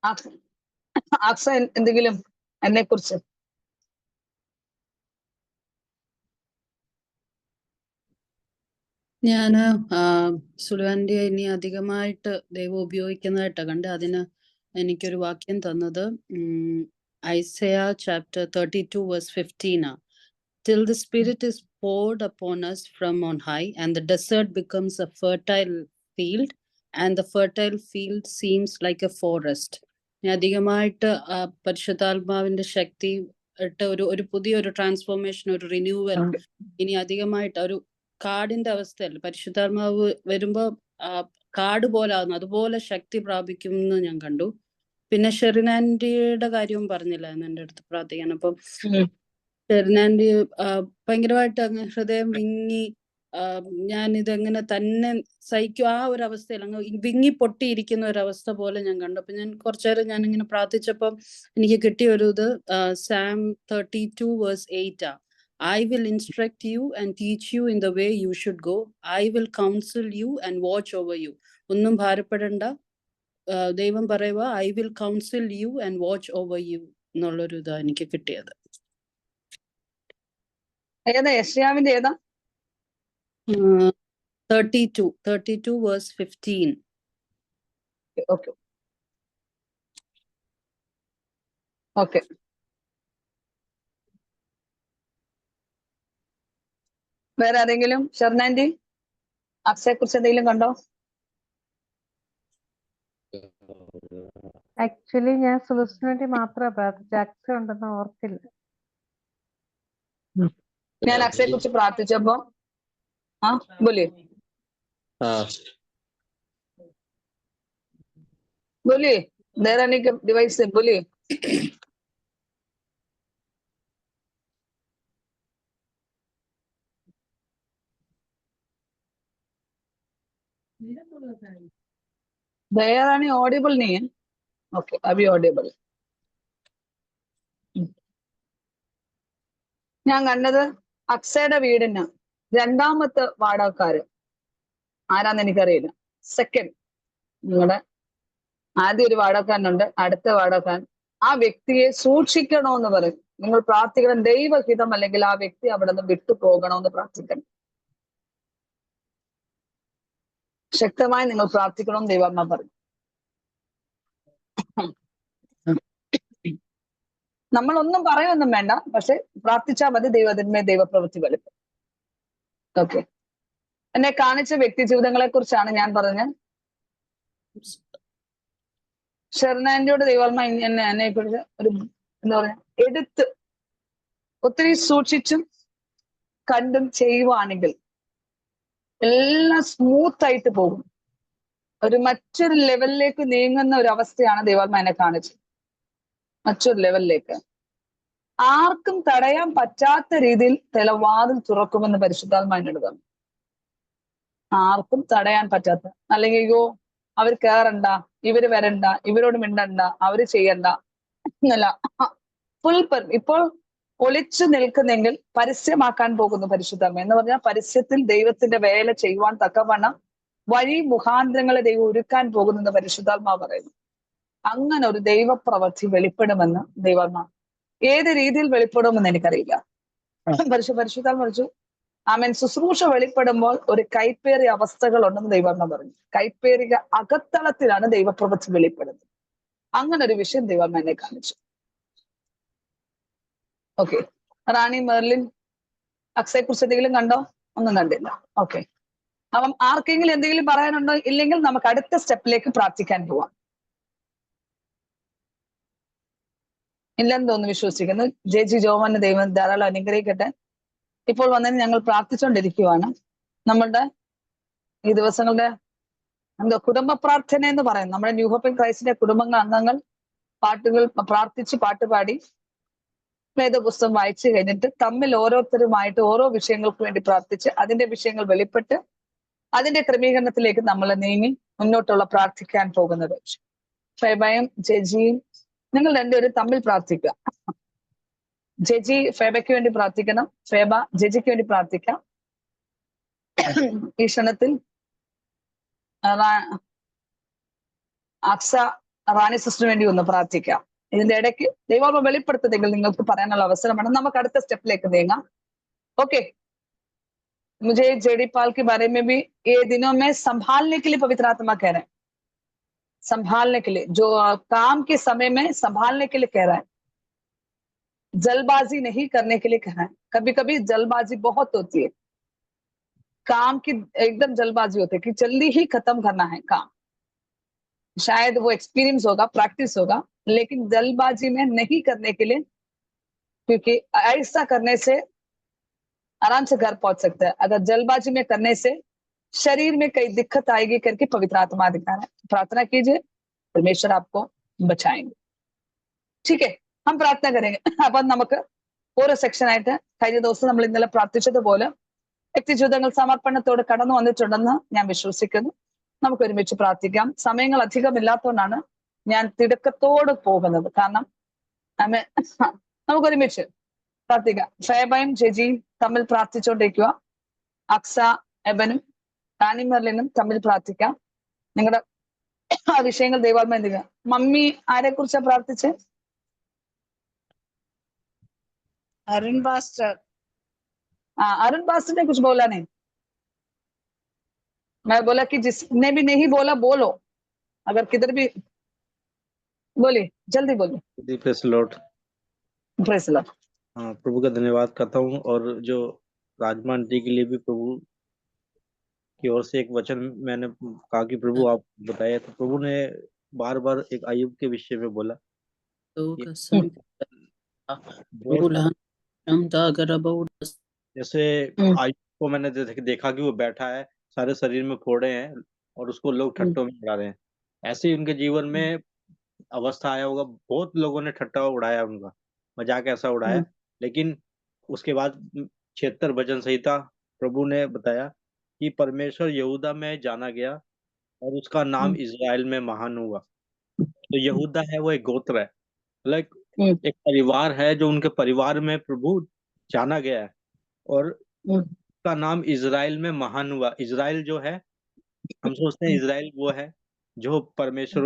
ആക്സ എന്തെങ്കിലും എന്നെ കുറിച്ച്? ഞാൻ സുലുവാന്റെ ഇനി അധികമായിട്ട് ദൈവം ഉപയോഗിക്കുന്നതായിട്ടാണ് കണ്ട്. അതിന് എനിക്കൊരു വാക്യം തന്നത് Isaiah chapter 32:15 Till the Spirit is poured upon us from on high, and the desert becomes a fertile field, and the fertile field seems like a forest. അധികമായിട്ട് പരിശുദ്ധാത്മാവിന്റെ ശക്തി ഒരു പുതിയൊരു ട്രാൻസ്ഫോർമേഷൻ, ഒരു റിന്യൂവൽ ഇനി അധികമായിട്ട് ഒരു കാടിന്റെ അവസ്ഥയല്ല, പരിശുദ്ധാത്മാവ് വരുമ്പോ കാട് പോലെ ആകുന്നു, അതുപോലെ ശക്തി പ്രാപിക്കും എന്ന് ഞാൻ കണ്ടു. പിന്നെ ഷെറിനാൻഡിയുടെ കാര്യവും പറഞ്ഞില്ലായിരുന്നു എൻ്റെ അടുത്ത് പ്രാർത്ഥിക്കാൻ. അപ്പം ഷെറിനാൻഡി ഭയങ്കരമായിട്ട് അങ്ങ് ഹൃദയം വിങ്ങി ഞാൻ ഇതെങ്ങനെ തന്നെ സഹിക്കും, ആ ഒരു അവസ്ഥയിൽ അങ്ങ് വിങ്ങി പൊട്ടിയിരിക്കുന്ന ഒരു അവസ്ഥ പോലെ ഞാൻ കണ്ടു. അപ്പൊ ഞാൻ കുറച്ചേരം ഞാൻ ഇങ്ങനെ പ്രാർത്ഥിച്ചപ്പം എനിക്ക് കിട്ടിയ ഒരു ഇത് സാം 32:8 ആ. I will instruct you and teach you in the way you should go. I will counsel you and watch over you. ഒന്നും ഭാരപ്പെടണ്ട. ദൈവം പറയുക, I will counsel you and watch over you എന്നുള്ളൊരു ഇതാ എനിക്ക് കിട്ടിയത്. ഏതാ യെശയ്യാവിന്റെ ഏതാ? 32:15. Okay okay. വേറെ ആരെങ്കിലും? ഷെർനാൻഡി, അക്ഷയെ കുറിച്ച് എന്തെങ്കിലും കണ്ടോ? ആക്ച്വലി ഞാൻ സുലൂസിന് വേണ്ടി മാത്രമേ പ്രാർത്ഥിച്ചു, അക്സ ഉണ്ടെന്ന് ഓർത്തില്ല. ഞാൻ അക്ഷയെ കുറിച്ച് പ്രാർത്ഥിച്ചപ്പോ बोलिए बोलिए देरानी के डिवाइस से बोलिए। दयारानी ऑडिबल नहीं है? ओके अभी ऑडिबल। ഞാൻ കണ്ടത് അക്സയുടെ വീടിന് രണ്ടാമത്തെ വാടകക്കാര് ആരാന്ന് എനിക്കറിയില്ല. സെക്കൻഡ്, നിങ്ങളുടെ ആദ്യം ഒരു വാടകക്കാരനുണ്ട്, അടുത്ത വാടകക്കാരൻ. ആ വ്യക്തിയെ സൂക്ഷിക്കണമെന്ന് പറയും. നിങ്ങൾ പ്രാർത്ഥിക്കണം, ദൈവഹിതം അല്ലെങ്കിൽ ആ വ്യക്തി അവിടെ നിന്ന് വിട്ടു പോകണമെന്ന് പ്രാർത്ഥിക്കണം. ശക്തമായി നിങ്ങൾ പ്രാർത്ഥിക്കണമെന്ന് ദൈവമ്മ പറയും. നമ്മളൊന്നും പറയൊന്നും വേണ്ട, പക്ഷെ പ്രാർത്ഥിച്ചാൽ മതി, ദൈവത്തിന്മേ ദൈവപ്രവൃത്തി വെളിപ്പെടും. ഓക്കെ. എന്നെ കാണിച്ച വ്യക്തി ജീവിതങ്ങളെ കുറിച്ചാണ് ഞാൻ പറഞ്ഞത്. ഷെർനാൻഡിയോട് ദൈവമ്മ എന്നെ കുറിച്ച് ഒരു എന്താ പറയാ എടുത്ത് ഒത്തിരി സൂക്ഷിച്ചും കണ്ടും ചെയ്യുവാണെങ്കിൽ എല്ലാം സ്മൂത്ത് ആയിട്ട് പോകും. ഒരു മറ്റൊരു ലെവലിലേക്ക് നീങ്ങുന്ന ഒരു അവസ്ഥയാണ് ദൈവമ്മ എന്നെ കാണിച്ചത്. മറ്റൊരു ലെവലിലേക്ക് ആർക്കും തടയാൻ പറ്റാത്ത രീതിയിൽ തെളിവാതിൽ തുറക്കുമെന്ന് പരിശുദ്ധാത്മാ എന്നോട് പറഞ്ഞു. ആർക്കും തടയാൻ പറ്റാത്ത, അല്ലെങ്കിൽ അയ്യോ അവർ കയറണ്ട, ഇവര് വരണ്ട, ഇവരോട് മിണ്ടണ്ട, അവര് ചെയ്യണ്ട എന്നല്ല. ഫുൾ ഇപ്പോൾ ഒളിച്ചു നിൽക്കുന്നെങ്കിൽ പരസ്യമാക്കാൻ പോകുന്നു പരിശുദ്ധാത്മ. എന്ന് പറഞ്ഞാൽ പരസ്യത്തിൽ ദൈവത്തിന്റെ വേല ചെയ്യുവാൻ തക്കവണ്ണം വഴി മുഖാന്തരങ്ങളെ ദൈവം ഒരുക്കാൻ പോകുന്നെന്ന് പരിശുദ്ധാത്മാ പറയുന്നു. അങ്ങനെ ഒരു ദൈവപ്രവൃത്തി വെളിപ്പെടുമെന്ന് ദൈവമാ. ഏത് രീതിയിൽ വെളിപ്പെടുമെന്ന് എനിക്കറിയില്ല. പരിശുദ്ധാത്മ പറഞ്ഞു ആമേൻ. ശുശ്രൂഷ വെളിപ്പെടുമ്പോൾ ഒരു കൈപ്പേറിയ അവസ്ഥകൾ ഉണ്ടെന്ന് ദൈവമാ പറഞ്ഞു. കൈപ്പേറിയ അകത്തളത്തിലാണ് ദൈവപ്രവൃത്തി വെളിപ്പെടുന്നത്. അങ്ങനെ ഒരു വിഷയം ദൈവമാ എന്നെ കാണിച്ചു. ഓക്കെ. റാണി മെർലിൻ അക്സയെ കുറിച്ച് എന്തെങ്കിലും കണ്ടോ? ഒന്നും കണ്ടില്ല. ഓക്കെ. അപ്പം ആർക്കെങ്കിലും എന്തെങ്കിലും പറയാനുണ്ടോ? ഇല്ലെങ്കിൽ നമുക്ക് അടുത്ത സ്റ്റെപ്പിലേക്ക് പ്രാർത്ഥിക്കാൻ പോവാം. ഇല്ലെന്ന് തോന്നുന്നു, വിശ്വസിക്കുന്നു. ജി ജോമന് ദൈവം ധാരാളം അനുഗ്രഹിക്കട്ടെ. ഇപ്പോൾ വന്നതിന് ഞങ്ങൾ പ്രാർത്ഥിച്ചുകൊണ്ടിരിക്കുവാണ്. നമ്മളുടെ ഈ ദിവസങ്ങളുടെ എന്തോ കുടുംബ പ്രാർത്ഥന എന്ന് പറയും. നമ്മുടെ ന്യൂ ഹോപ്പ് ഇൻ ക്രൈസ്റ്റിന്റെ കുടുംബങ്ങൾ അംഗങ്ങൾ പാട്ടുകൾ പ്രാർത്ഥിച്ച് പാട്ടുപാടി വേദപുസ്തകം വായിച്ചു കഴിഞ്ഞിട്ട് തമ്മിൽ ഓരോരുത്തരുമായിട്ട് ഓരോ വിഷയങ്ങൾക്ക് വേണ്ടി പ്രാർത്ഥിച്ച് അതിന്റെ വിഷയങ്ങൾ വെളിപ്പെട്ട് അതിന്റെ ക്രമീകരണത്തിലേക്ക് നമ്മൾ നീങ്ങി മുന്നോട്ടുള്ള പ്രാർത്ഥിക്കാൻ പോകുന്നത്. ഫെബയും ജെജിയും നിങ്ങൾ രണ്ടുപേരും തമ്മിൽ പ്രാർത്ഥിക്കുക. ജെജി ഫെബയ്ക്ക് വേണ്ടി പ്രാർത്ഥിക്കണം, ഫെബ ജെജിക്ക് വേണ്ടി പ്രാർത്ഥിക്കാം. ഈ ക്ഷണത്തിൽ അക്സ റാണി സിസ്റ്ററിന് വേണ്ടി ഒന്ന് പ്രാർത്ഥിക്കാം. ഇതിന്റെ ഇടയ്ക്ക് ദൈവം വെളിപ്പെടുത്തുന്നെങ്കിൽ നിങ്ങൾക്ക് പറയാനുള്ള അവസരമാണ്. നമുക്ക് അടുത്ത സ്റ്റെപ്പിലേക്ക് നീങ്ങാം. ओके। मुझे जेडी पाल के बारे में भी ये दिनों में संभालने के लिए पवित्र आत्मा कह रहे हैं, संभालने के लिए, जो काम के समय में संभालने के लिए कह रहा है, जल्दबाजी नहीं करने के लिए कह रहा है। कभी कभी जल्दबाजी बहुत होती है, काम की एकदम जल्दबाजी होती है कि जल्दी ही खत्म करना है काम। शायद वो एक्सपीरियंस होगा, प्रैक्टिस होगा, लेकिन जल्दबाजी में नहीं करने के लिए, क्योंकि ऐसा करने से आराम से घर पहुंच सकता है। अगर जल्दबाजी में करने से शरीर में कई दिक्कत आएगी करके पवित्र आत्मा दिखा रहा है। प्रार्थना कीजिए, परमेश्वर आपको बचाएंगे। ठीक है, हम प्रार्थना करेंगे. അപ്പം നമുക്ക് ഓരോ സെക്ഷൻ ആയിട്ട് കഴിഞ്ഞ ദിവസം നമ്മൾ ഇന്നലെ പ്രാർത്ഥിച്ചതുപോലെ വ്യക്തിജീവിതങ്ങൾ സമർപ്പണത്തോട് കടന്നു വന്നിട്ടുണ്ടെന്ന് ഞാൻ വിശ്വസിക്കുന്നു. നമുക്ക് ഒരുമിച്ച് പ്രാർത്ഥിക്കാം. സമയങ്ങൾ അധികമില്ലാത്തതുകൊണ്ടാണ് ഞാൻ തിടുക്കത്തോട് പോകുന്നത്. കാരണം നമുക്കൊരുമിച്ച് പ്രാർത്ഥിക്കാം. ഫേബയും ജെജിയും തമ്മിൽ പ്രാർത്ഥിച്ചുകൊണ്ടിരിക്കുക. അക്സ, എബനും ടാനി മെർലിനും തമ്മിൽ പ്രാർത്ഥിക്കാം. നിങ്ങളുടെ ആ വിഷയങ്ങൾ ദൈവാത്മ എന്തുക. മമ്മി ആരെ കുറിച്ചാ പ്രാർത്ഥിച്ച്? अरुण पास्टर। अरुण पास्टर ने कुछ बोला नहीं? मैं बोला कि जिसने भी नहीं बोला बोलो, अगर किधर भी बोलिए, जल्दी बोलिए। Press Lord. Press Lord. हाँ, प्रभु का धन्यवाद करता हूँ। और जो राजमान जी के लिए भी प्रभु की ओर से एक वचन मैंने कहा कि प्रभु आप बताए, तो प्रभु ने बार बार एक आयुब के विषय में बोला। जैसे आयुब को मैंने देखा कि वो बैठा है, सारे शरीर में फोड़े हैं और उसको लोग ठट्टों में उड़ा रहे हैं। ऐसे ही उनके जीवन में अवस्था आया होगा, बहुत लोगों ने ठट्टा उड़ाया, उनका मजाक ऐसा उड़ाया। लेकिन उसके बाद 76 भजन संहिता प्रभु ने बताया कि परमेश्वर यहूदा में जाना गया और उसका नाम इजराइल में महान हुआ। तो यहूदा है वो एक गोत्र है, लाइक एक परिवार है जो उनके परिवार में प्रभु जाना गया है और उसका नाम इजराइल में महान हुआ। इजराइल जो है, हम सोचते हैं इजराइल वो है जो परमेश्वर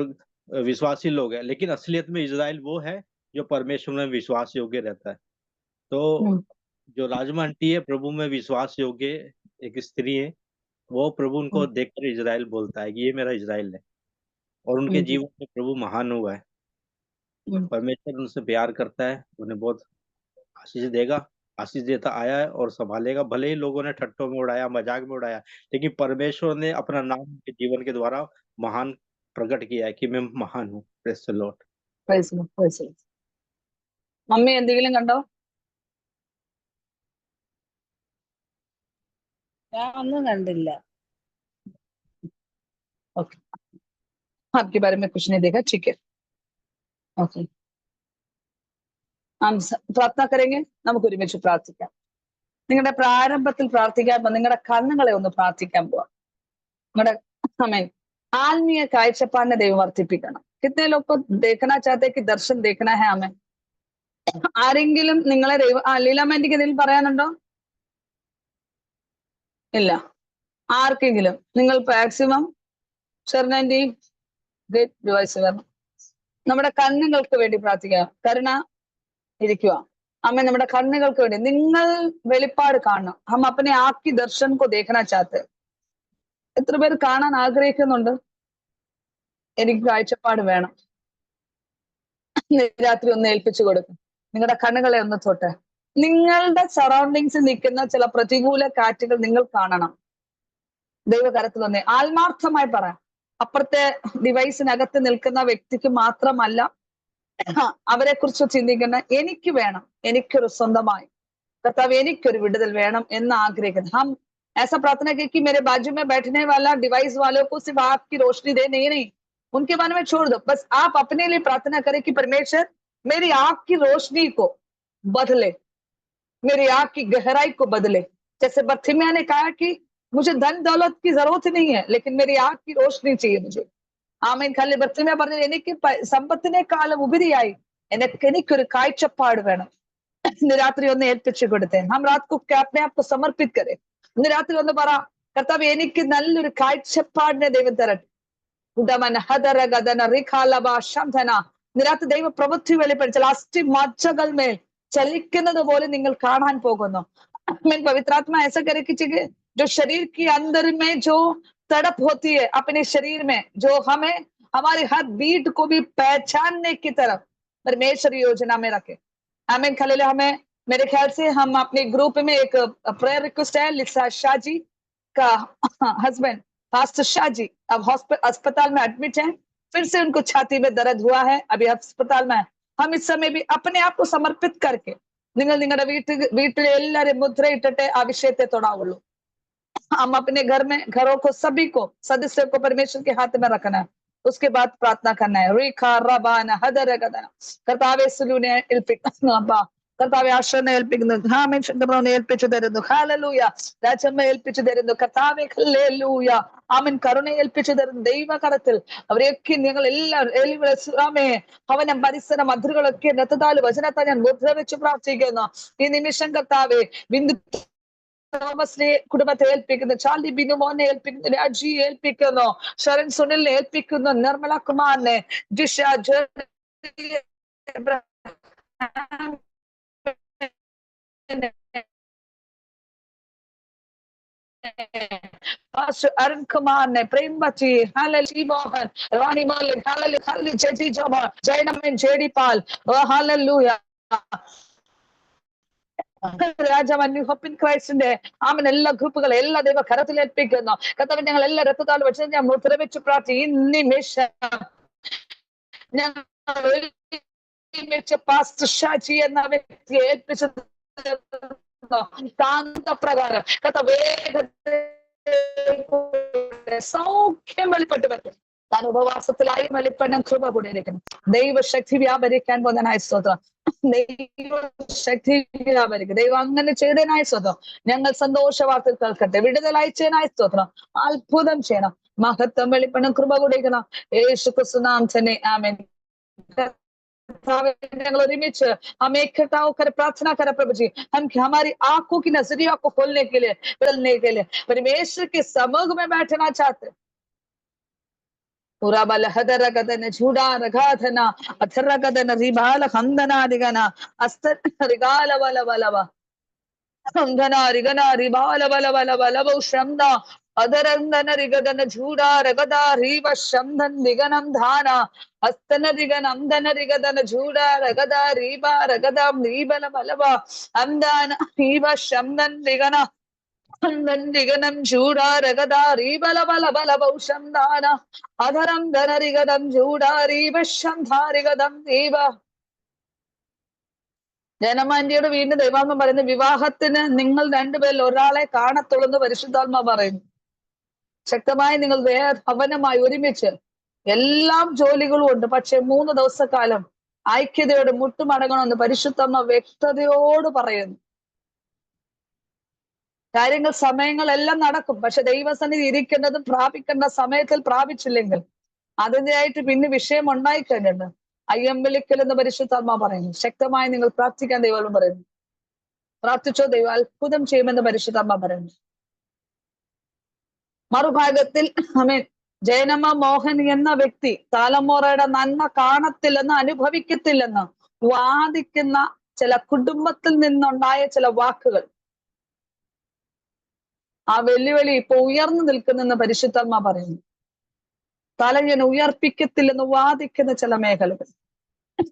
विश्वासी लोग है, लेकिन असलियत में इजराइल वो है जो परमेश्वर में विश्वास योग्य रहता है। तो जो राजमा आंटी है, प्रभु में विश्वास योग्य एक स्त्री है, वो प्रभु उनको देखकर इजराइल बोलता है कि ये मेरा इजराइल है। और उनके जीवन में प्रभु महान हुआ है। परमेश्वर उनसे प्यार करता है, उन्हें बहुत आशीष देगा, आशीष देता आया है और संभालेगा। भले ही लोगों ने ठट्टों में उड़ाया, मजाक में उड़ाया, लेकिन परमेश्वर ने अपना नाम उनके जीवन के द्वारा महान प्रकट किया है कि मैं महान हूँ। Praise the Lord. Praise Lord, praise Lord. Mummy എന്തെങ്കിലും കണ്ടോ? ഞാൻ ഒന്നും കണ്ടില്ല. ओके, आपके बारे में कुछ नहीं देखा, ठीक है. ओके, हम प्रार्थना करेंगे. നമുക്ക് ഒരുമിച്ച് പ്രാർത്ഥിക്കാം. നിങ്ങളുടെ പ്രാരംഭത്തിൽ പ്രാർത്ഥിക്കാൻ നിങ്ങളുടെ കണ്ണുകളെ ഒന്ന് പ്രാർത്ഥിക്കാൻ പോവാം. നിങ്ങളുടെ സമയം ആത്മീയ കാഴ്ചപ്പാടിനെ ദൈവം വർദ്ധിപ്പിക്കണം. कितने लोग को देखना चाहते हैं कि दर्शन देखना है हमें? ആരെങ്കിലും നിങ്ങളെ ലീലാമാൻറ്റിക്ക് എന്തെങ്കിലും പറയാനുണ്ടോ? ഇല്ല. ആർക്കെങ്കിലും നിങ്ങൾ മാക്സിമം ഷെർനാൻറ്റി ഗ്രേറ്റ് ഡിവൈസ് വരണം. നമ്മുടെ കണ്ണുകൾക്ക് വേണ്ടി പ്രാർത്ഥിക്കുക. കരുണ ഇരിക്കുക. അമ്മ നമ്മുടെ കണ്ണുകൾക്ക് വേണ്ടി നിങ്ങൾ വെളിപ്പാട് കാണണം. ഹം അപ്പനെ ആക്കി ദർശൻ കോ ദേഖന ചാഹത്തെ. എത്ര പേര് കാണാൻ ആഗ്രഹിക്കുന്നുണ്ട്? എനിക്ക് കാഴ്ചപ്പാട് വേണം. രാത്രി ഒന്ന് ഏൽപ്പിച്ചു കൊടുക്കും. നിങ്ങളുടെ കണ്ണുകളെ ഒന്ന് തൊട്ട് നിങ്ങളുടെ സറൗണ്ടിങ്സിൽ നിൽക്കുന്ന ചില പ്രതികൂല കാറ്റുകൾ നിങ്ങൾ കാണണം. ദൈവകരത്തിൽ വന്നേ ആത്മാർത്ഥമായി പറയാം. അപ്പുറത്തെ ഡിവൈസിനകത്ത് നിൽക്കുന്ന വ്യക്തിക്ക് മാത്രമല്ല അവരെ കുറിച്ച് ചിന്തിക്കുന്ന എനിക്ക് വേണം, എനിക്കൊരു സ്വന്തമായി കർത്താവ് എനിക്കൊരു വിടുതൽ വേണം എന്ന് ആഗ്രഹിക്കുന്നത്. हम ऐसा प्रार्थना की कि मेरे बाजू में बैठने वाला डिवाइस वालों को सिर्फ आपकी रोशनी दे, नहीं, उनके बारे में छोड़ दो. बस आप अपने लिए प्रार्थना करें कि परमेश्वर मेरी आँख की रोशनी को बदले, मेरी आँख की गहराई को बदले. जैसे बर्थिमिया ने कहा कि मुझे धन दौलत की जरूरत नहीं है, लेकिन मेरी आँख की रोशनी चाहिए मुझे. ആമേൻ. കല്ല് ബർത്തിമിയ പറഞ്ഞു, എനിക്ക് സമ്പത്തിനേക്കാളും ഉപരിയായി എനിക്കൊരു കാഴ്ചപ്പാട് വേണം. ഇന്ന് രാത്രി ഒന്ന് ഏൽപ്പിച്ചു കൊടുത്തേ. ഹം രാത് കോ अपने आप को समर्पित करे. ഇന്ന് രാത്രി ഒന്ന് പറ, കർത്താവ് എനിക്ക് നല്ലൊരു കാഴ്ചപ്പാടിനെ ദൈവം തരട്ടെ. ഇന്ന് രാത്രി ദൈവ പ്രവൃത്തി വെളിപ്പെടുത്തൽ അസ്ഥി മജ്ജകൾ മേൽ ചലിക്കുന്നത് പോലെ നിങ്ങൾ കാണാൻ പോകുന്നു. पवित्र आत्मा ऐसा करे कि जो शरीर के अंदर में जो तड़प होती है अपने शरीर में, जो हमें हमारे हर बीट को भी पहचानने की तरफ परमेश्वर योजना में रखे. आमीन. खलील हमें मेरे ख्याल से हम अपने ग्रुप में एक प्रेयर रिक्वेस्ट है. लिसा शाहजी का हस्बैंड पास्टर शाहजी अब अस्पताल में एडमिट है. फिर से उनको छाती में दर्द हुआ है, अभी अस्पताल में है. हम इस समय भी अपने आप को समर्पित करके നിങ്ങൾ നിങ്ങളുടെ വീട്ടിലെ എല്ലാവരും മുദ്രയിട്ടിട്ട് ആ വിഷയത്തെ തൊടാവുള്ളൂ. हम अपने घर में घरों को सभी को सदस्यों को परमेश्वर के हाथ में रखना है. उसके बाद प्रार्थना करना है. रेखा रबाना हदर गदना कर्तावे सुलूने इल्पिक अब्बा കർത്താവെ ആശ്രയം ഏൽപ്പിക്കുന്നു. ആമേൻ. ശുദ്ധപ്രവനെ ഏൽപ്പിച്ചു തരുന്നു. ഹല്ലേലൂയ. രാജമ്മ ഏൽപ്പിച്ചു തരുന്നു. കർത്താവെ ഹല്ലേലൂയ. ആമേൻ. കരുണ ഏൽപ്പിച്ചു തരുന്നു. ദൈവകരത്തിൽ അവരെയൊക്കെ ഞങ്ങൾ എല്ലാവരും ആമേ ഭവനം പരിസരം അതിരുകളൊക്കെ രക്തത്താൽ വചനത്താൽ ഞാൻ മുദ്ര വെച്ച് പ്രാർത്ഥിക്കുന്നു. ഈ നിമിഷം കർത്താവെ ബിന്ദു തോമസിനെ കുടുംബത്തെ ഏൽപ്പിക്കുന്നു. ചാർലി ബിനു മോനെ ഏൽപ്പിക്കുന്നു. രാജി ഏൽപ്പിക്കുന്നു. ശരൺ സുനിലിനെ ഏൽപ്പിക്കുന്നു. നിർമ്മല കുമാറിനെ, ജിഷ, അരുൺ കുമാറിനെ, പ്രേംബച്ചി, ഹല്ലേലൂയ, മോഹൻ, റാണി മോഹൻ, ഹല്ലേലൂയ, ജെജി ജോമോൻ, ജയനമ്മൻ, ജെഡി പാൽ, ഹല്ലേലൂയ, രാജാവ് ഹോപ്പ് ഇൻ ക്രൈസ്റ്റിന്റെ ആമൻ എല്ലാ ഗ്രൂപ്പുകളെ എല്ലാ ദൈവ കരത്തിൽ ഏൽപ്പിക്കുന്നു. കർത്താവേ ഞങ്ങൾ എല്ലാ രക്തത്താൽ വെച്ച് ഞാൻ മുദ്ര വെച്ച് പ്രാർത്ഥി. ഈ നിമിഷം ഞങ്ങൾ പാസ്റ്റർ ഷാജി എന്ന വ്യക്തിയെ ഏൽപ്പിച്ചു താന്തപ്രകാരം സൗഖ്യം വെളിപ്പെട്ടു വരും. താൻ ഉപവാസത്തിലായി വെളിപ്പെടാൻ കൃപ കൂടിയിരിക്കുന്നു. ദൈവശക്തി വ്യാപരിക്കാൻ പോകുന്നതിനായ സ്തോത്രം. ദൈവശക്തി വ്യാപരിക്കും. ദൈവം അങ്ങനെ ചെയ്തതിനായ സ്തോത്രം. ഞങ്ങൾ സന്തോഷ വാർത്ത കേൾക്കട്ടെ. വിടുതലയച്ചതിനായ സ്തോത്രം. അത്ഭുതം ചെയ്യണം. മഹത്വം വെളിപ്പെടാൻ കൃപ കൂടിയിരിക്കണം. യേശു ക്രിസ്തു നാം തന്നെ ആമേൻ. ഞങ്ങൾ ഒരുമിച്ച് हमें इकट्ठाओं कर प्रार्थना करें प्रभु जी, हम हमारी आंखों की नजरिया को खोलने के लिए बदलने के लिए परमेश्वर के समूह में बैठना चाहते. पूरा बल हदर गदन झूडा रगाधना अथर गदन रिबाल खंदना दिगना अस्तर रिगाल वल वलवा खंदना रिगना रिबाल वल वल वलव शमदा अदरंदन रिगदन झूडा रगदा रीव शमदन दिगनम धाना अस्तन दिगनम दन रिगदन झूडा रगदा रीबा रगदम रीबल वलवा अमदान रीव शमदन दिगना दिगनम झूडा रगदा रीबल बल बल बहुशम दाना अधरम धन रिगदम झूडा रीवशम धारिगदम रीव. ജനമാന്റിയോട് വീണ്ടും ദൈവാത്മ പറയുന്നു, വിവാഹത്തിന് നിങ്ങൾ രണ്ടുപേരിൽ ഒരാളെ കാണത്തുള്ളൂ പരിശുദ്ധാത്മ പറയുന്നു. ശക്തമായി നിങ്ങൾ ഭവനമായി ഒരുമിച്ച് എല്ലാം ജോലികളും ഉണ്ട്, പക്ഷെ 3 ദിവസക്കാലം ഐക്യതയോട് മുട്ടുമടങ്ങണമെന്ന് പരിശുദ്ധാത്മ വ്യക്തതയോട് പറയുന്നു. കാര്യങ്ങൾ സമയങ്ങളെല്ലാം നടക്കും, പക്ഷെ ദൈവസന്നിധി ഇരിക്കേണ്ടതും പ്രാപിക്കേണ്ട സമയത്തിൽ പ്രാപിച്ചില്ലെങ്കിൽ അതിൻ്റെതായിട്ട് പിന്നെ വിഷയം ഉണ്ടായി കഴിഞ്ഞിട്ടുണ്ട്. അയ്യമ്പലിക്കൽ എന്ന് പരിശുദ്ധാത്മ പറയുന്നു. ശക്തമായി നിങ്ങൾ പ്രാർത്ഥിക്കാൻ ദൈവം പറയുന്നു. പ്രാർത്ഥിച്ചോ, ദൈവം അത്ഭുതം ചെയ്യുമെന്ന് പരിശുദ്ധാത്മ പറയുന്നു. മറുഭാഗത്തിൽ ആമേൻ ജയനമ്മ മോഹൻ എന്ന വ്യക്തി തലമുറയുടെ നന്മ കാണത്തില്ലെന്ന് അനുഭവിക്കത്തില്ലെന്ന് വാദിക്കുന്ന ചില കുടുംബത്തിൽ നിന്നുണ്ടായ ചില വാക്കുകൾ, ആ വെല്ലുവിളി ഇപ്പൊ ഉയർന്നു നിൽക്കുന്നെന്ന് പരിശുദ്ധാത്മ പറയുന്നു. തല ഞാൻ ഉയർപ്പിക്കത്തില്ലെന്ന് വാദിക്കുന്ന ചില മേഖലകൾ,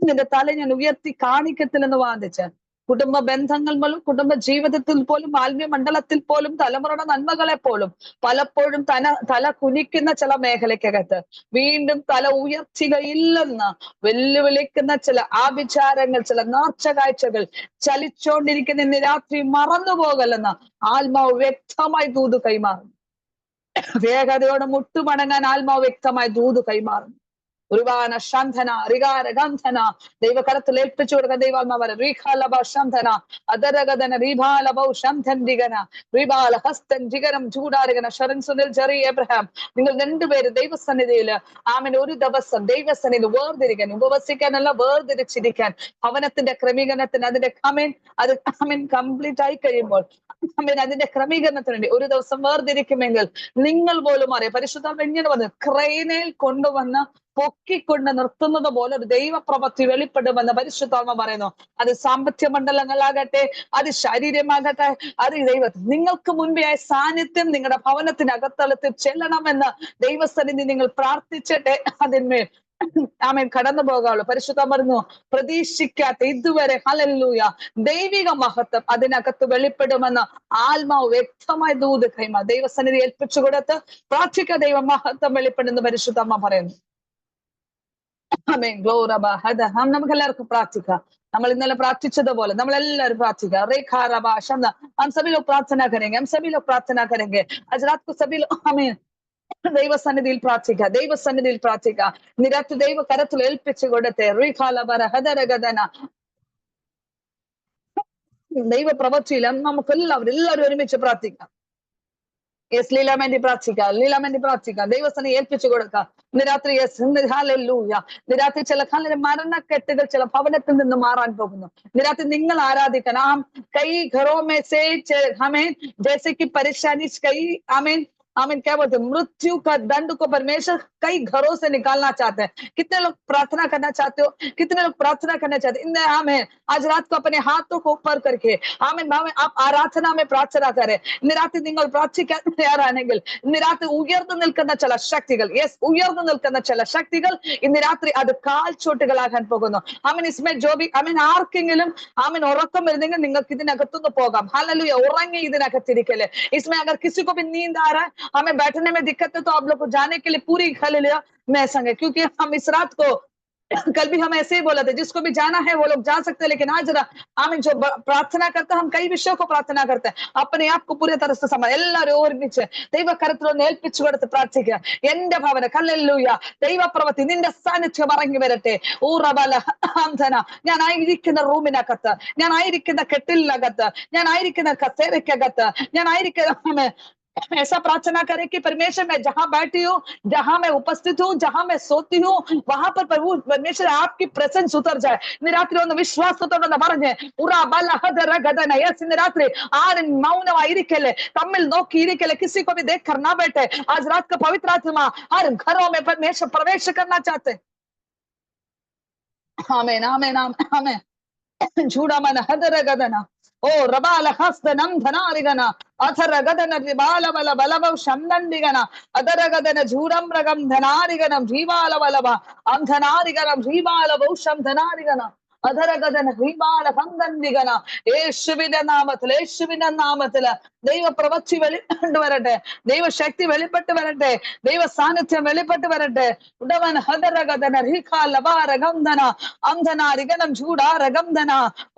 നിന്റെ തല ഞാൻ ഉയർത്തി കാണിക്കത്തില്ലെന്ന് വാദിച്ച കുടുംബ ബന്ധങ്ങൾ പോലും, കുടുംബ ജീവിതത്തിൽ പോലും, ആത്മീയ മണ്ഡലത്തിൽ പോലും, തലമുറയുടെ നന്മകളെ പോലും പലപ്പോഴും തല കുനിക്കുന്ന ചില മേഖലയ്ക്കകത്ത് വീണ്ടും തല ഉയർത്തുകയില്ലെന്ന് വെല്ലുവിളിക്കുന്ന ചില ആഭിചാരങ്ങൾ, ചില നേർച്ച കാഴ്ചകൾ ചലിച്ചോണ്ടിരിക്കുന്ന ഇന്ന് രാത്രി മറന്നുപോകല്ലെന്ന് ആത്മാവ് വ്യക്തമായി ദൂത് കൈമാറുന്നു. വേഗതയോടെ മുട്ടുമടങ്ങാൻ ആത്മാവ് വ്യക്തമായി ദൂത് കൈമാറുന്നു. ഉരുവാന ശാന്തന റികാര ഗന്ധന ദൈവകരത്തിൽ ഏൽപ്പിച്ചു കൊടുക്കാൻ ദൈവാത്മാ പറ റീഖാലബ ശാന്തന അതരഗദന റീഭാലബൗ ശാന്തൻ ദിഗന റീബാല ഹസ്തൻ ജിഗരം ചൂടാരികന ശരൺ സുനിൽ ജെറി എബ്രഹാം, നിങ്ങൾ രണ്ടുപേര് ദൈവസന്നിധിയില് ആമൻ ഒരു ദിവസം ദൈവസന്നിധി വേർതിരിക്കാൻ, ഉപവസിക്കാനല്ല വേർതിരിച്ചിരിക്കാൻ, ഭവനത്തിന്റെ ക്രമീകരണത്തിന് അതിന്റെ അത് കംപ്ലീറ്റ് ആയി കഴിയുമ്പോൾ അതിന്റെ ക്രമീകരണത്തിന് വേണ്ടി ഒരു ദിവസം വേർതിരിക്കുമെങ്കിൽ നിങ്ങൾ പോലും അറിയാം. പരിശുദ്ധാത്മ എങ്ങനെ വന്ന് ക്രെയിനിൽ കൊണ്ടുവന്ന് പൊക്കിക്കൊണ്ട് നിർത്തുന്നത് പോലെ ഒരു ദൈവപ്രവൃത്തി വെളിപ്പെടുമെന്ന് പരിശുദ്ധാത്മ പറയുന്നു. അത് സാമ്പത്തിക മണ്ഡലങ്ങളാകട്ടെ, അത് ശരീരമാകട്ടെ, അത് ദൈവത്തിൽ നിങ്ങൾക്ക് മുൻപേ സാന്നിധ്യം നിങ്ങളുടെ ഭവനത്തിനകത്തളത്തിൽ ചെല്ലണമെന്ന് ദൈവസന്നിധി നിങ്ങൾ പ്രാർത്ഥിച്ചിട്ട് അതിന്മേൽ ആമേൻ കടന്നു പോകാവുള്ളൂ. പരിശുദ്ധം പറഞ്ഞു, പ്രതീക്ഷിക്കാത്ത ഇതുവരെ ഹല്ലേലൂയ ദൈവിക മഹത്വം അതിനകത്ത് വെളിപ്പെടുമെന്ന് ആത്മാവ് വ്യക്തമായി ദൂത് കൈമാ ദൈവസന്നിധി ഏൽപ്പിച്ചു കൊടുത്ത് പ്രാർത്ഥിക്ക, ദൈവ മഹത്വം വെളിപ്പെടുന്ന പരിശുദ്ധമ്മ പറയുന്നു. ആമേൻ ഗ്ലോറബ ഹദ നമുക്ക് എല്ലാവർക്കും പ്രാർത്ഥിക്കാം. നമ്മൾ ഇന്നലെ പ്രാർത്ഥിച്ചതുപോലെ നമ്മളെല്ലാവരും പ്രാർത്ഥിക്കുക. रेखा रबा शब्द हम सभी लोग प्रार्थना करेंगे, हम सभी लोग प्रार्थना करेंगे आज रात को सभी लोग आमीन ദൈവസന്നിധിയിൽ പ്രാർത്ഥിക്കുക, ദൈവസന്നിധിയിൽ പ്രാർത്ഥിക്കുക. നിരത്ത് ദൈവ കരത്തിൽ ഏൽപ്പിച്ചു കൊടുത്തേ റീഖാലബര ഹദരഗദന ദൈവ പ്രവൃത്തിയിൽ നമുക്ക് എല്ലാവരും ഒരുമിച്ച് പ്രാർത്ഥിക്കാം. യെസ്, ലീലാൻ വേണ്ടി പ്രാർത്ഥിക്കാം, ലീലാൻ വേണ്ടി പ്രാർത്ഥിക്കാം. ദൈവസ്ഥനെ ഏൽപ്പിച്ചു കൊടുക്കാം. ഇന്ന് രാത്രി ഹല്ലേലൂയ. ഇന്ന് രാത്രി ചില മരണക്കെട്ടുകൾ ചില ഭവനത്തിൽ നിന്ന് മാറാൻ പോകുന്നു. ഇന്ന് രാത്രി നിങ്ങൾ ആരാധിക്കണം. കൈ ഘറോ മേ സേ ഹമേൻ ജैसे कि परेशानी कई आमीन आमीन क्या बोलते हैं, मृत्यु का दंड को परमेश्वर कई घरों से निकालना चाहते हैं. कितने लोग प्रार्थना करना चाहते हो? कितने लोग प्रार्थना करना चाहते हैं? आमीन. आज रात को अपने हाथों को ऊपर करके आमीन भाव आप आराधना में प्रार्थना करें. ഇന്ന് രാത്രി നിങ്ങൾ പ്രാർത്ഥിക്കാൻ തയ്യാറാണെങ്കിൽ ഇന്ന് രാത്രി ഉയർന്നു നിൽക്കുന്ന ചില ശക്തികൾ, യെസ്, ഉയർന്നു നിൽക്കുന്ന ചില ശക്തികൾ ഇന്ന് രാത്രി അത് കാൽച്ചോട്ടുകളാകാൻ പോകുന്നു. ആമീൻ. ഇസ്മേ ജോബി ആമീൻ. ആർക്കെങ്കിലും ആമീൻ ഉറക്കം വരുന്നെങ്കിൽ നിങ്ങൾക്ക് ഇതിനകത്തുനിന്ന് പോകാം. ഹല്ലേലൂയ. ഉറങ്ങി ഇതിനകത്തിരിക്കല്. इसमें अगर किसी को भी नींद आ रहा है, हमें बैठने में दिक्कत है, तो आप लोग को जाने के लिए पूरी हालेलुया मैं संग है, क्योंकि हम इस रात को कल भी हम ऐसे ही बोला था, जिसको भी जाना है वो लोग जा सकते हैं. लेकिन आज आमीन जो प्रार्थना करते हैं, हम कई विषयों को प्रार्थना करते हैं. अपने आप को पूरी तरह से समझ എല്ലാവരും ഓർമ്മിച്ച് ദൈവകരത്തിലൊന്ന് ഏൽപ്പിച്ചു കൊടുത്ത് പ്രാർത്ഥിക്കുക. എന്റെ ഭവന ഹല്ലേലൂയ ദൈവ പ്രവൃത്തി നിന്റെ സാന്നിധ്യം ഇറങ്ങി വരട്ടെ. ഞാൻ ആയിരിക്കുന്ന റൂമിനകത്ത്, ഞാൻ ആയിരിക്കുന്ന കെട്ടിലിനകത്ത്, ഞാൻ ആയിരിക്കുന്ന കസേരയ്ക്കകത്ത്, ഞാൻ ആയിരിക്കുന്ന ऐसा प्रार्थना करें कि परमेश्वर मैं जहां बैठी हूँ, जहां मैं उपस्थित हूँ, जहां मैं सोती हूँ, वहां पर प्रभु परमेश्वर आपकी प्रेजेंस उतर जाए. निरात्रि ഒന്ന് വിശ്വാസത്തോടെ പറഞ്ഞേ निरात्रि ആരും മൗനമായിരിക്കല്ലേ, തമ്മിൽ നോക്കിയിരിക്കല്ലേ, किसी को भी देख कर ना बैठे. आज रात का पवित्र आत्मा हर घरों में परमेश्वर प्रवेश करना चाहते. आमीन आमीन आमीन. झूठा मन हदर गदना ओ रबाल हस्तनम धनारिगन अथर गदन रिबाल बल बलव शंदंडिगन अदर गदन झूरम रगम धनारिगनम जीवाल बलव अम धनारिगनम जीवाल बहुशम धनारिगन अधर गदन रिबाल हंदंडिगन. യേശുവിന്റെ നാമത്തിൽ ദൈവ പ്രവൃത്തി വെളിപ്പെട്ട് വരട്ടെ, ദൈവശക്തി വെളിപ്പെട്ട് വരട്ടെ, ദൈവ സാന്നിധ്യം വെളിപ്പെട്ട് വരട്ടെ. ഉടവൻ ഹദരഗദന റീഖാലബാരഗംധന അംധനാരിഗനം ജൂഡാരഗംധന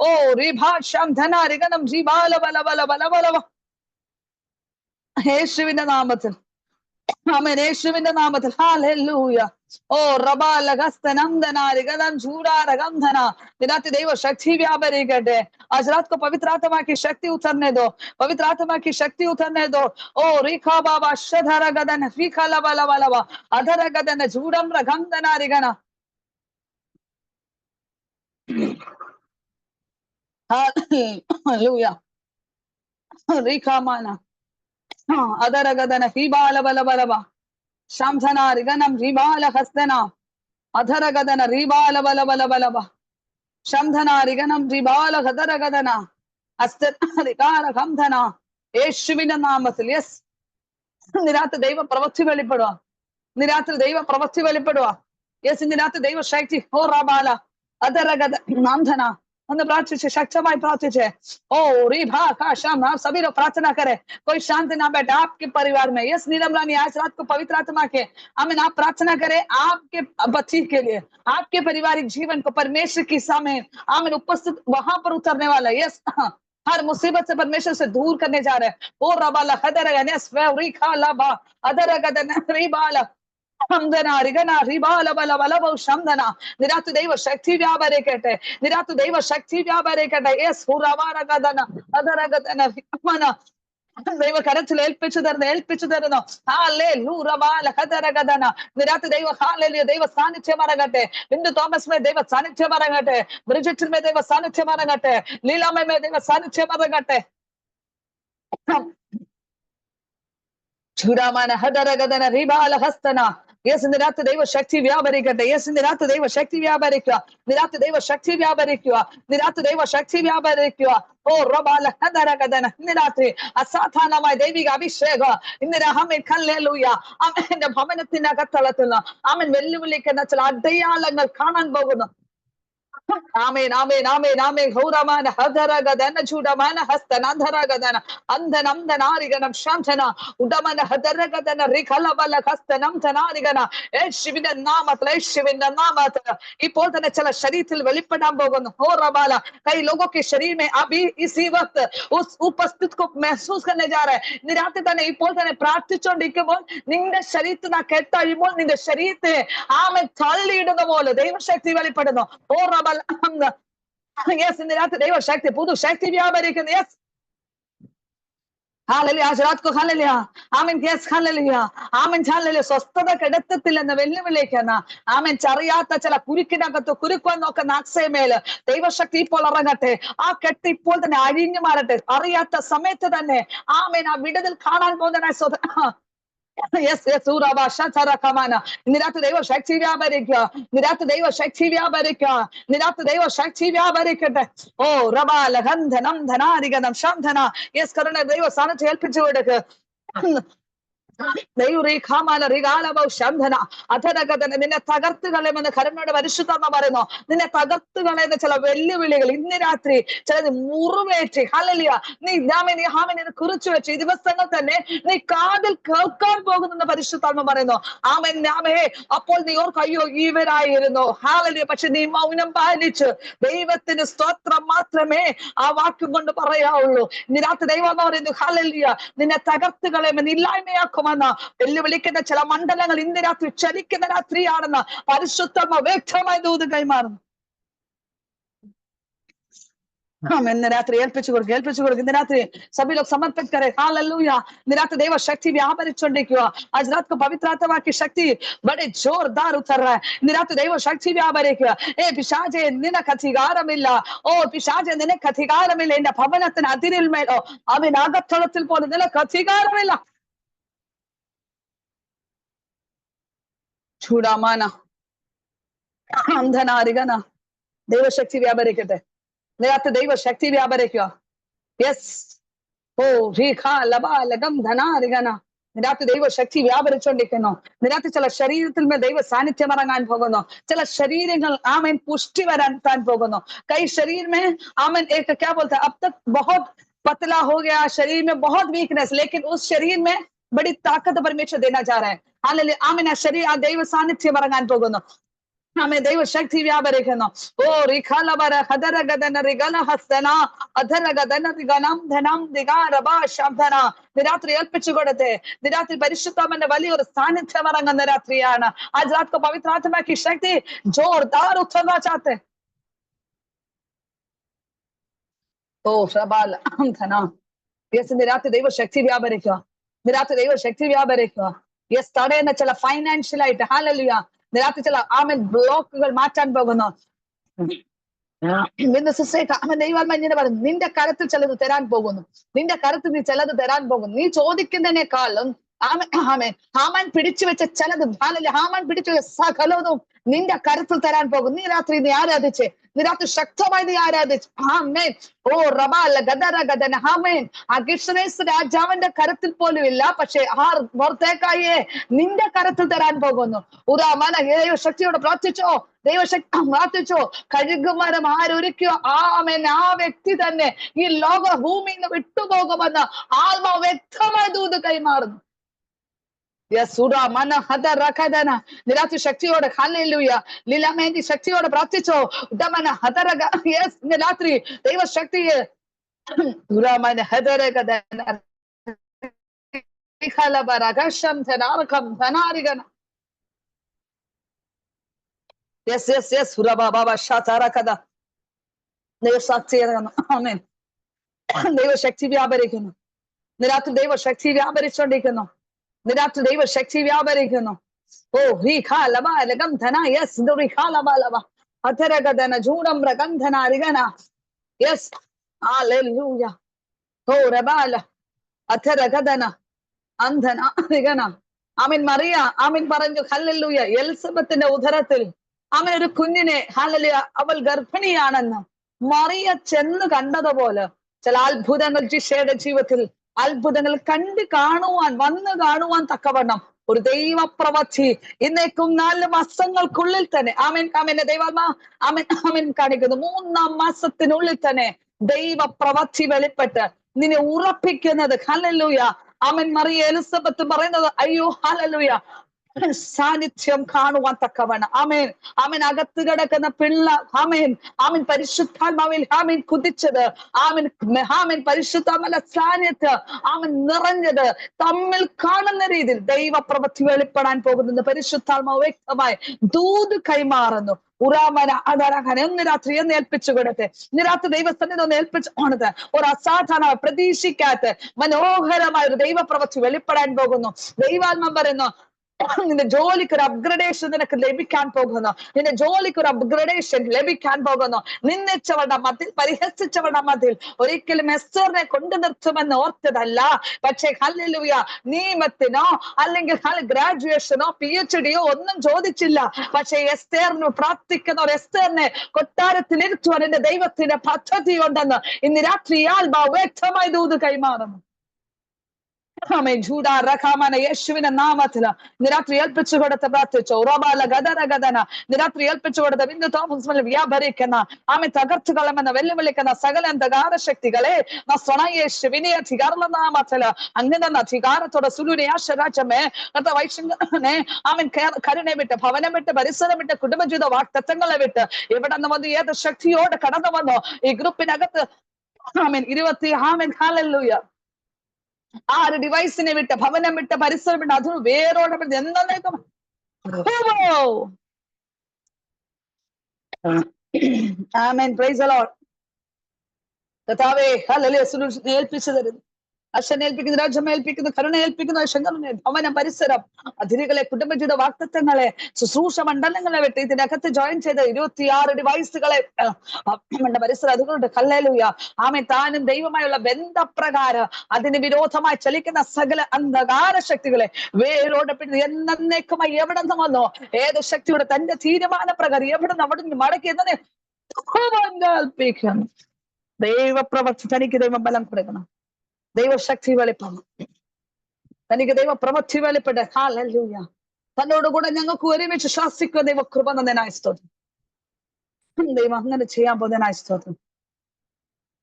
ഓ റിഭാഷംധനാരിഗനം ജീവാലബലബലബലബലബ. യേശുവിന്റെ നാമത്തിൽ ആമേൻ. യേശുവിന്റെ നാമത്തിൽ ഹല്ലേലൂയ. ഓ रबालगस्तनंदनारिगदम झूरारगंधना. दिनाती देव शक्ति व्यापरिकटे. आज रात को पवित्र आत्मा की शक्ति उतरने दो, पवित्र आत्मा की शक्ति उतरने दो. ओ रिखा बाबा शधरगदन रिखलबलबलबा अधरगदन झूरम रगंधनारिगना. हालेलूया. रिखा माना अधरगदन हिबालबलबलबा शंधनारिगनम रिबाल हस्तना अधरगदन रिबाल बल बल बलबा शंधनारिगनम रिबाल हदरगदना അസ്തനാരികാര ഗന്ധന. യേശുവിന്റെ നാമത്തിൽ യെസ്. നിരാത്രി ദൈവ പ്രവൃത്തി വെളിപ്പെടുക, നിരാത്രി ദൈവ പ്രവൃത്തി വെളിപ്പെടുക. യെസ്, നിരാത്രി ദൈവ ശക്തി. ഓ റബാല അധരഗദ നാന്ധന. ഒന്ന് പ്രാർത്ഥിച്ച് ശക്തമായി പ്രാർത്ഥിച്ച് ओ रिभा का शाम. आप सभी लोग प्रार्थना करें, कोई शांति ना बैठे आपके परिवार में. यस नीलम आज रात को पवित्र आत्मा के आमीन आप प्रार्थना करें आपके बच्ची के लिए, आपके पारिवारिक जीवन को परमेश्वर की सामने आमीन उपस्थित वहां पर उतरने वाला. यस, हर मुसीबत से परमेश्वर से दूर करने जा रहे हैं. ओ रबाला हदरगन रिखा लबा अदरगदन रिबाला നിരാത്തു ദൈവ ശക്തി വ്യാപരിക്കട്ടെ, നിരാത്തു ദൈവ ശക്തി വ്യാപരിക്കട്ടെ. യെസ് ഹുറവാരഗദന അദരഗദന ഹിമന. ദൈവ കരത്തിൽ ഏൽപ്പിച്ചു തരുന്നു. നിരാത്തു ദൈവ ഹാലേലൂയ ദൈവ സാന്നിധ്യം ഇറങ്ങട്ടെ. ബിന്ദു തോമസ് മേ ദൈവ സാന്നിധ്യം ഇറങ്ങട്ടെ, ബ്രിജിറ്റ് മേ ദൈവ സാന്നിധ്യം ഇറങ്ങട്ടെ, ലീലാമേ മേ ദൈവ സാന്നിധ്യം ഇറങ്ങട്ടെ. ചൂടാമാന ഹദരഗദന റിബാല ഹസ്തന. യെസ്, ഇന്ന് രാത്രി ദൈവ ശക്തി വ്യാപരിക്കട്ടെ. യെസ്, ഇന്ന് രാത്രി ദൈവ ശക്തി വ്യാപരിക്കുക, നിരാത്രി ദൈവ ശക്തി വ്യാപരിക്കുക, നിരാത്രി ദൈവ ശക്തി വ്യാപരിക്കുക. ഓ റബാല ഹദരഗദന. ഇന്ന് രാത്രി അസാധാരണമായ ദൈവിക അഭിഷേകം ഇന്ന് ആമേൻ ഹല്ലേലൂയ എന്റെ ഭവനത്തിനകത്തളത്തുന്ന ആമേൻ വെല്ലുവിളിക്കുന്ന ചില അടയാളങ്ങൾ കാണാൻ പോകുന്നു. ആമേൻ ആമേൻ ആമേൻ ആമേൻ. ഗൗരമാന ഹദരഗദന ചൂടമാന ഹസ്തനാധരഗദന അന്ധനംധനാരിഗനം ശാന്തന ഉടമന ഹദരഗദന റിഖലബല ഹസ്തനംധനാരിഗന. യേശുവിന്റെ നാമത്തിൽ, യേശുവിന്റെ നാമത്തിൽ ഇപ്പോൾ തന്നെ ചില ശരീരത്തിൽ വെളിപ്പെടാൻ പോകുന്നു. ഓ റബാല कई लोगों के शरीर में अभी इसी वक्त उस उपस्थित को महसूस करने जा रहे हैं. നിരാത്രി തന്നെ ഇപ്പോൾ തന്നെ പ്രാർത്ഥിച്ചുകൊണ്ടിരിക്കുമ്പോൾ നിന്റെ ശരീരത്തിൽ കെട്ടഴിയുമ്പോൾ നിന്റെ ശരീരത്തെ ആമേൻ തള്ളിയിടുന്ന പോലെ ദൈവശക്തി വെളിപ്പെടുന്നു. ഓ റബാല യെസ്, ഇന്ന് രാത്രി ദൈവശക്തി, പുതുശക്തി വ്യാപരിക്കുന്നു. Yes, hallelujah. आज रात को ഹല്ലേലൂയ. ആമേൻ. യെസ്, ഹല്ലേലൂയ. ആമേൻ. ഹല്ലേലൂയ. സ്വസ്ഥത കിടത്തത്തില്ലെന്ന് വെല്ലുവിളിക്കുന്ന ആമേൻ അറിയാത്ത ചില കുരുക്കിനകത്ത് കുരുക്കുവാൻ നോക്കുന്ന അക്സയമേല് ദൈവശക്തി ഇപ്പോൾ ഇറങ്ങട്ടെ. ആ കെട്ട് ഇപ്പോൾ തന്നെ അഴിഞ്ഞു മാറട്ടെ. അറിയാത്ത സമയത്ത് തന്നെ ആമേൻ ആ വിടുതൽ കാണാൻ പോകുന്ന യെസ് യെസ് ഊറാബാഷറക്കമാന. ഇന്ന് രാത്രി ദൈവശക്തി വ്യാപരിക്കുക. ഇന്ന് രാത്രി ദൈവശക്തി വ്യാപരിക്കുക. ഇന്ന് രാത്രി ദൈവശക്തി വ്യാപരിക്കട്ടെ. ഓ റബാല ഗന്ധനം ധനാരിഗനം ശാന്തന. യെസ്, കരുണ ദൈവ സ്ഥാനത്ത് ഏൽപ്പിച്ചു കൊടുക്ക്. നിന്നെ തകർത്ത് കളയുമെന്ന് കരുണയുടെ പരിശുദ്ധാത്മ പറയുന്നു. നിന്നെ തകർത്ത് കളയുന്ന ചില വെല്ലുവിളികൾ ഇന്ന് രാത്രി ചിലത് മുറിവേറ്റ് ഹല്ലേലൂയ നീ കുറിച്ചു വെച്ച് ഈ ദിവസങ്ങൾ തന്നെ നീ കാതിൽ കേൾക്കാൻ പോകുന്നെന്ന് പരിശുദ്ധാത്മ പറയുന്നു. ആമേൻ ആമേ. അപ്പോൾ നീ ഓർക്ക് അയ്യോ ഇവരായിരുന്നു ഹല്ലേലൂയ, പക്ഷെ നീ മൗനം പാലിച്ച് ദൈവത്തിന് സ്തോത്രം മാത്രമേ ആ വാക്കും കൊണ്ട് പറയാവുള്ളൂ. ഇന്ന് രാത്രി ദൈവം പറയുന്നു ഹല്ലേലൂയ നിന്നെ തകർത്ത് കളയുമെന്ന് ഇല്ലായ്മയാക്കും വെല്ലുവിളിക്കുന്ന ചില മണ്ഡലങ്ങൾ ഇന്ന് രാത്രി ചലിക്കുന്ന രാത്രിയാണെന്ന് പരിശുദ്ധമ വ്യക്തമായി ദൂത് കൈമാറുന്നു. ഇന്ന് രാത്രി ഏൽപ്പിച്ചു കൊടുക്കും. ഇന്ന് രാത്രി सभी लोग समर्पित करें. हालेलुया. इന്ന് രാത്രി ദൈവശക്തി വ്യാപരിച്ചുകൊണ്ടിരിക്കുക. आज रात को पवित्र आत्मा की शक्ति बड़े जोरदार उतर रहा है. ഇന്ന് രാത്രി ദൈവശക്തി വ്യാപരിക്കുക. പിശാചേ നിനക്ക് അധികാരമില്ല. ഓ പിശാചേ നിനക്ക് അധികാരമില്ല. എന്റെ ഭവനത്തിന് അതിരിന്മേലോ അതിനകത്തളത്തിൽ പോലും നിനക്ക് അധികാരമില്ല. ചൂടാമാന അന്ധനാരികന. ദൈവശക്തി വ്യാപരിക്കട്ടെ. നിരാത്ത ദൈവശക്തി വ്യാപരിക്കുക. യെസ്. ഓ ലബാലകം ധനാരികന. നിരാത്ത ദൈവശക്തി വ്യാപരിച്ചുകൊണ്ടിരിക്കുന്നു. നിരാത്ത ചില ശരീരത്തിൽ ദൈവ സാന്നിധ്യം ഇറങ്ങാൻ പോകുന്നു. ചില ശരീരങ്ങൾ ആമേൻ പുഷ്ടി വരാൻ പോകുന്നു. കൈ ശരീर में आमन एक क्या बोलते हैं अब तक बहुत पतला हो गया, शरीर में बहुत वीकनेस, लेकिन उस शरीर में बड़ी ताकत परमेश्वर देना चाह रहा है. हालेलुया. आमीन. ആ ശരീരം ആ ദൈവ സാന്നിധ്യം ഇറങ്ങാൻ പോകുന്നു. ആമേൻ. ദൈവശക്തി വ്യാപരിക്കുന്നു. ഓ റിഖലബര ഹദരഗദന റിഗല ഹസ്തന അധരഗദന റിഗനം ധനം ദിഗാരബ ശബ്ദന. രാത്രി ഏൽപ്പിച്ചു കൊടുത്തേ. രാത്രി പരിശുദ്ധാത്മാവിന്റെ വലിയൊരു സാന്നിധ്യം ഇറങ്ങുന്ന രാത്രിയാണ്. आज रात को पवित्र आत्मा की शक्ति जोरदार उतरना चाहते. ഓ ശബാല ധന. യെസ്, ഇന്ന് രാത്രി ദൈവശക്തി വ്യാപരിക്കുക. ഇന്ന് രാത്രി ദൈവശക്തി വ്യാപരിക്കുക. യെസ്, തടയുന്ന ചില ഫൈനാൻഷ്യൽ ആയിട്ട് ഹല്ലേലൂയ ഇന്ന് രാത്രി ചില ആമൻ ബ്ലോക്കുകൾ മാറ്റാൻ പോകുന്നു. ദൈവാത്മാവിനെ പറഞ്ഞു നിന്റെ കരത്തിൽ ചിലത് തരാൻ പോകുന്നു. നിന്റെ കരത്തിൽ നീ ചിലത് തരാൻ പോകുന്നു. നീ ചോദിക്കുന്നതിനേക്കാളും ഹാമാൻ പിടിച്ചു വെച്ച ചിലത് ഹാമാൻ പിടിച്ചു വെച്ച സകലതും നിന്റെ കരത്തിൽ തരാൻ പോകും. നീ രാത്രി നീ ആരാധിച്ചേ. നീ രാത്രി ശക്തമായി നീ ആരാധിച്ചു. ആമേൻ. ഓ റബാല ഗദര ഗദന. ആമേൻ. അഗിഷ്ണേസ് രാജാവിന്റെ കരത്തിൽ പോലും ഇല്ല, പക്ഷെ മൊർദെഖായിയെ നിന്റെ കരത്തിൽ തരാൻ പോകുന്നു. ഉറാമന. ദൈവശക്തിയോട് പ്രാർത്ഥിച്ചോ. ദൈവശക്തി പ്രാർത്ഥിച്ചോ. കഴുകുമരം ആരൊരുക്കിയോ ആമേൻ ആ വ്യക്തി തന്നെ ഈ ലോക ഭൂമിയിൽ നിന്ന് വിട്ടുപോകുമെന്ന് ആത്മാവ് വ്യക്തമായി ദൂത് കൈമാറുന്നു. നിരാത്രി ശക്തിയോടെ ഹല്ലേലൂയ ലീലാമേന്തി ശക്തിയോടെ പ്രാർത്ഥിച്ചോ. ഉടമന ഹദരഗ. യെസ്, ഇന്ന് രാത്രി ദൈവശക്തിയെ ഉടമന ഹദരഗദന ഖലബരഗശം ധനാർകം ധനാരിഗന. യെസ് യെസ് യെസ് ഉറബാബ ശതരകദ. ദൈവശക്തി ഇറങ്ങുന്നു. ആമേൻ. ദൈവശക്തി വ്യാപരിക്കുന്നു. ഇന്ന് രാത്രി ദൈവശക്തി വ്യാപരിച്ചുകൊണ്ടിരിക്കുന്നു. നിരാത്രി ദൈവശക്തി വ്യാപരിക്കുന്നു. ഓ ലബാലകം ധന. യെസ് ലബ അധരഗദന ജൂഡം രഗന്ധന അരിഗന. യെസ് ഹല്ലേലൂയ. ഓ റബാല അധരഗദന അന്ധന അരിഗന. ആമീൻ. മറിയ ആമീൻ പറഞ്ഞു ഹല്ലേലൂയ എലിസബത്തിന്റെ ഉദരത്തിൽ ആമീൻ ഒരു കുഞ്ഞിനെ ഹല്ലേലൂയ അവൾ ഗർഭിണിയാണെന്ന് മറിയ ചെന്ന് കണ്ടതുപോലെ ചില അത്ഭുതങ്ങൾ ജിഷയുടെ ജീവിതത്തിൽ അത്ഭുതങ്ങൾ വന്നു കാണുവാൻ തക്കവണ്ണം ഒരു ദൈവപ്രവൃത്തി ഇന്നേക്കും 4 മാസങ്ങൾക്കുള്ളിൽ തന്നെ ആമേൻ ആമേൻ ദൈവാത്മാ ആമേൻ ആമേൻ കാണിക്കുന്നു. 3-ാം മാസത്തിനുള്ളിൽ തന്നെ ദൈവപ്രവൃത്തി വെളിപ്പെട്ട് നിന്നെ ഉറപ്പിക്കുന്നത് ഹല്ലേലൂയ. ആമേൻ. മറിയ എലിസബത്ത് പറയുന്നത് അയ്യോ ഹല്ലേലൂയ സാന്നിധ്യം കാണുവാൻ തക്കവണ്ണം ആമേൻ ആമേൻ അകത്ത് കിടക്കുന്ന പിള്ള ആമേൻ ആമേൻ പരിശുദ്ധാത്മാവിൽ ആമേൻ കുതിച്ചത് ആമേൻ പരിശുദ്ധാത്മാവിന്റെ സാന്നിധ്യം ആമേൻ നിറഞ്ഞത് തമ്മിൽ കാണുന്ന രീതിയിൽ ദൈവപ്രവൃത്തി വെളിപ്പെടാൻ പോകുന്നത് പരിശുദ്ധാത്മാവ് വ്യക്തമായി ദൂത് കൈമാറുന്നു. ഉറാമന അതാരാഖാനെ ഒന്ന് രാത്രി ഒന്ന് ഏൽപ്പിച്ചു കൊടുത്ത് ഇന്ന് രാത്രി ദൈവസ്ഥനെ ഒന്ന് ഏൽപ്പിച്ചു കൊടുത്ത് ഒരു അസാധാരണ പ്രതീക്ഷിക്കാത്ത മനോഹരമായ ഒരു ദൈവപ്രവൃത്തി വെളിപ്പെടാൻ പോകുന്നു. ദൈവാത്മം പറയുന്നു നിന്റെ ജോലിക്ക് ഒരു അപ്ഗ്രഡേഷൻ നിനക്ക് ലഭിക്കാൻ പോകുന്നു. നിന്റെ ജോലിക്ക് ഒരു അപ്ഗ്രഡേഷൻ ലഭിക്കാൻ പോകുന്നു. നിന്ദിച്ചവരുടെ മതിൽ, പരിഹസിച്ചവരുടെ മതിൽ ഒരിക്കലും എസ്തറിനെ കൊണ്ടു നിർത്തുമെന്ന് ഓർത്തതല്ല. പക്ഷേ ഹല്ലേലൂയ, നിയമത്തിനോ അല്ലെങ്കിൽ ഗ്രാജുവേഷനോ PhD ഒന്നും ചോദിച്ചില്ല. പക്ഷേ എസ്തേറിന് പ്രാർത്ഥിക്കുന്ന ഒരു എസ്തേറിനെ കൊട്ടാരത്തിൽ ഇരുത്തുവാൻ എന്റെ ദൈവത്തിന്റെ പദ്ധതി ഉണ്ടെന്ന് ഇന്ന് രാത്രി ആത്മാവ് വ്യക്തമായി ദൂത് കൈമാറുന്നു. യേശുവിന്റെ നാമത്തില് നിരാത്രി ഏൽപ്പിച്ചു കൊടുത്ത് പ്രാർത്ഥിച്ചു. ഉറബാല ഗദന ഗദന നിരാത്രി ഏൽപ്പിച്ചു കൊടുത്ത് ബിന്ദു തോമസ് വ്യാപരിക്കുന്ന ആമെ തകർത്തു കളമെന്ന് വെല്ലുവിളിക്കുന്ന സകല അന്ധകാര ശക്തികളെ യേശുവിനെ അധികാരമുള്ള നാമത്തില് അങ്ങനെ അധികാരത്തോടെ സുലുരാജമേ വൈശങ്കനെ ആമൻ കരുണെ വിട്ട്, ഭവനം വിട്ട്, പരിസരം വിട്ട്, കുടുംബജീവിത വാക്തത്വങ്ങളെ വിട്ട് എവിടെ നിന്ന് വന്ന് ഏത് ശക്തിയോട് കടന്നു വന്നോ ഈ ഗ്രൂപ്പിനകത്ത് ആമൻ 20 ആമൻ ഹല്ലേലൂയ ആ ഒരു ഡിവൈസിനെ വിട്ട്, ഭവനം വിട്ട്, പരിസരം വിട്ട് അത് വേരോടെ എന്നേക്കും ആമേൻ. Praise the lord. കർത്താവേ ഹല്ലേലൂയ. സൊല്യൂഷൻ ഏൽപ്പിച്ചു തരുന്നു, അച്ഛനെ ഏൽപ്പിക്കുന്നു, രാജ്യം ഏൽപ്പിക്കുന്നു, കരുണ ഏൽപ്പിക്കുന്നു, ശങ്കരനെ ഭവനം, പരിസരം, അതിരുകളെ, കുടുംബജീവിത വാക്തത്വങ്ങളെ, ശുശ്രൂഷ മണ്ഡലങ്ങളെ വിട്ട് ഇതിനകത്ത് ജോയിൻ ചെയ്ത 26 ഡിവൈസുകളെ പരിസരം അതുകൊണ്ട് ഹല്ലേലൂയ ആമേൻ. താനും ദൈവമായുള്ള ബന്ധപ്രകാരം അതിന് വിരോധമായി ചലിക്കുന്ന സകല അന്ധകാര ശക്തികളെ വേരോടെ പിടിച്ച് എന്നേക്കുമായി എവിടെ നിന്ന് വന്നോ ഏത് ശക്തിയുടെ തന്റെ തീരുമാനപ്രകാരം എവിടെ നിന്ന് അവിടെ നിന്ന് മടക്കി എന്നെ കൽപ്പിക്കണം. ദൈവപ്രവർത്തി തനിക്ക് ദൈവം ബലം കൊടുക്കണം, ദൈവശക്തി വെളിപ്പെടണം, തനിക്ക് ദൈവ പ്രവൃത്തി വെളിപ്പെട്ട് ഹല്ലേലൂയ. തന്നോടുകൂടെ ഞങ്ങൾക്ക് ഒരുമിച്ച് ശാസിക്കുക ദൈവ കൃപ നന്നായി സ്തോത്രം. ദൈവം അങ്ങനെ ചെയ്യാൻ പോകുന്നതിനായി സ്തോത്രം.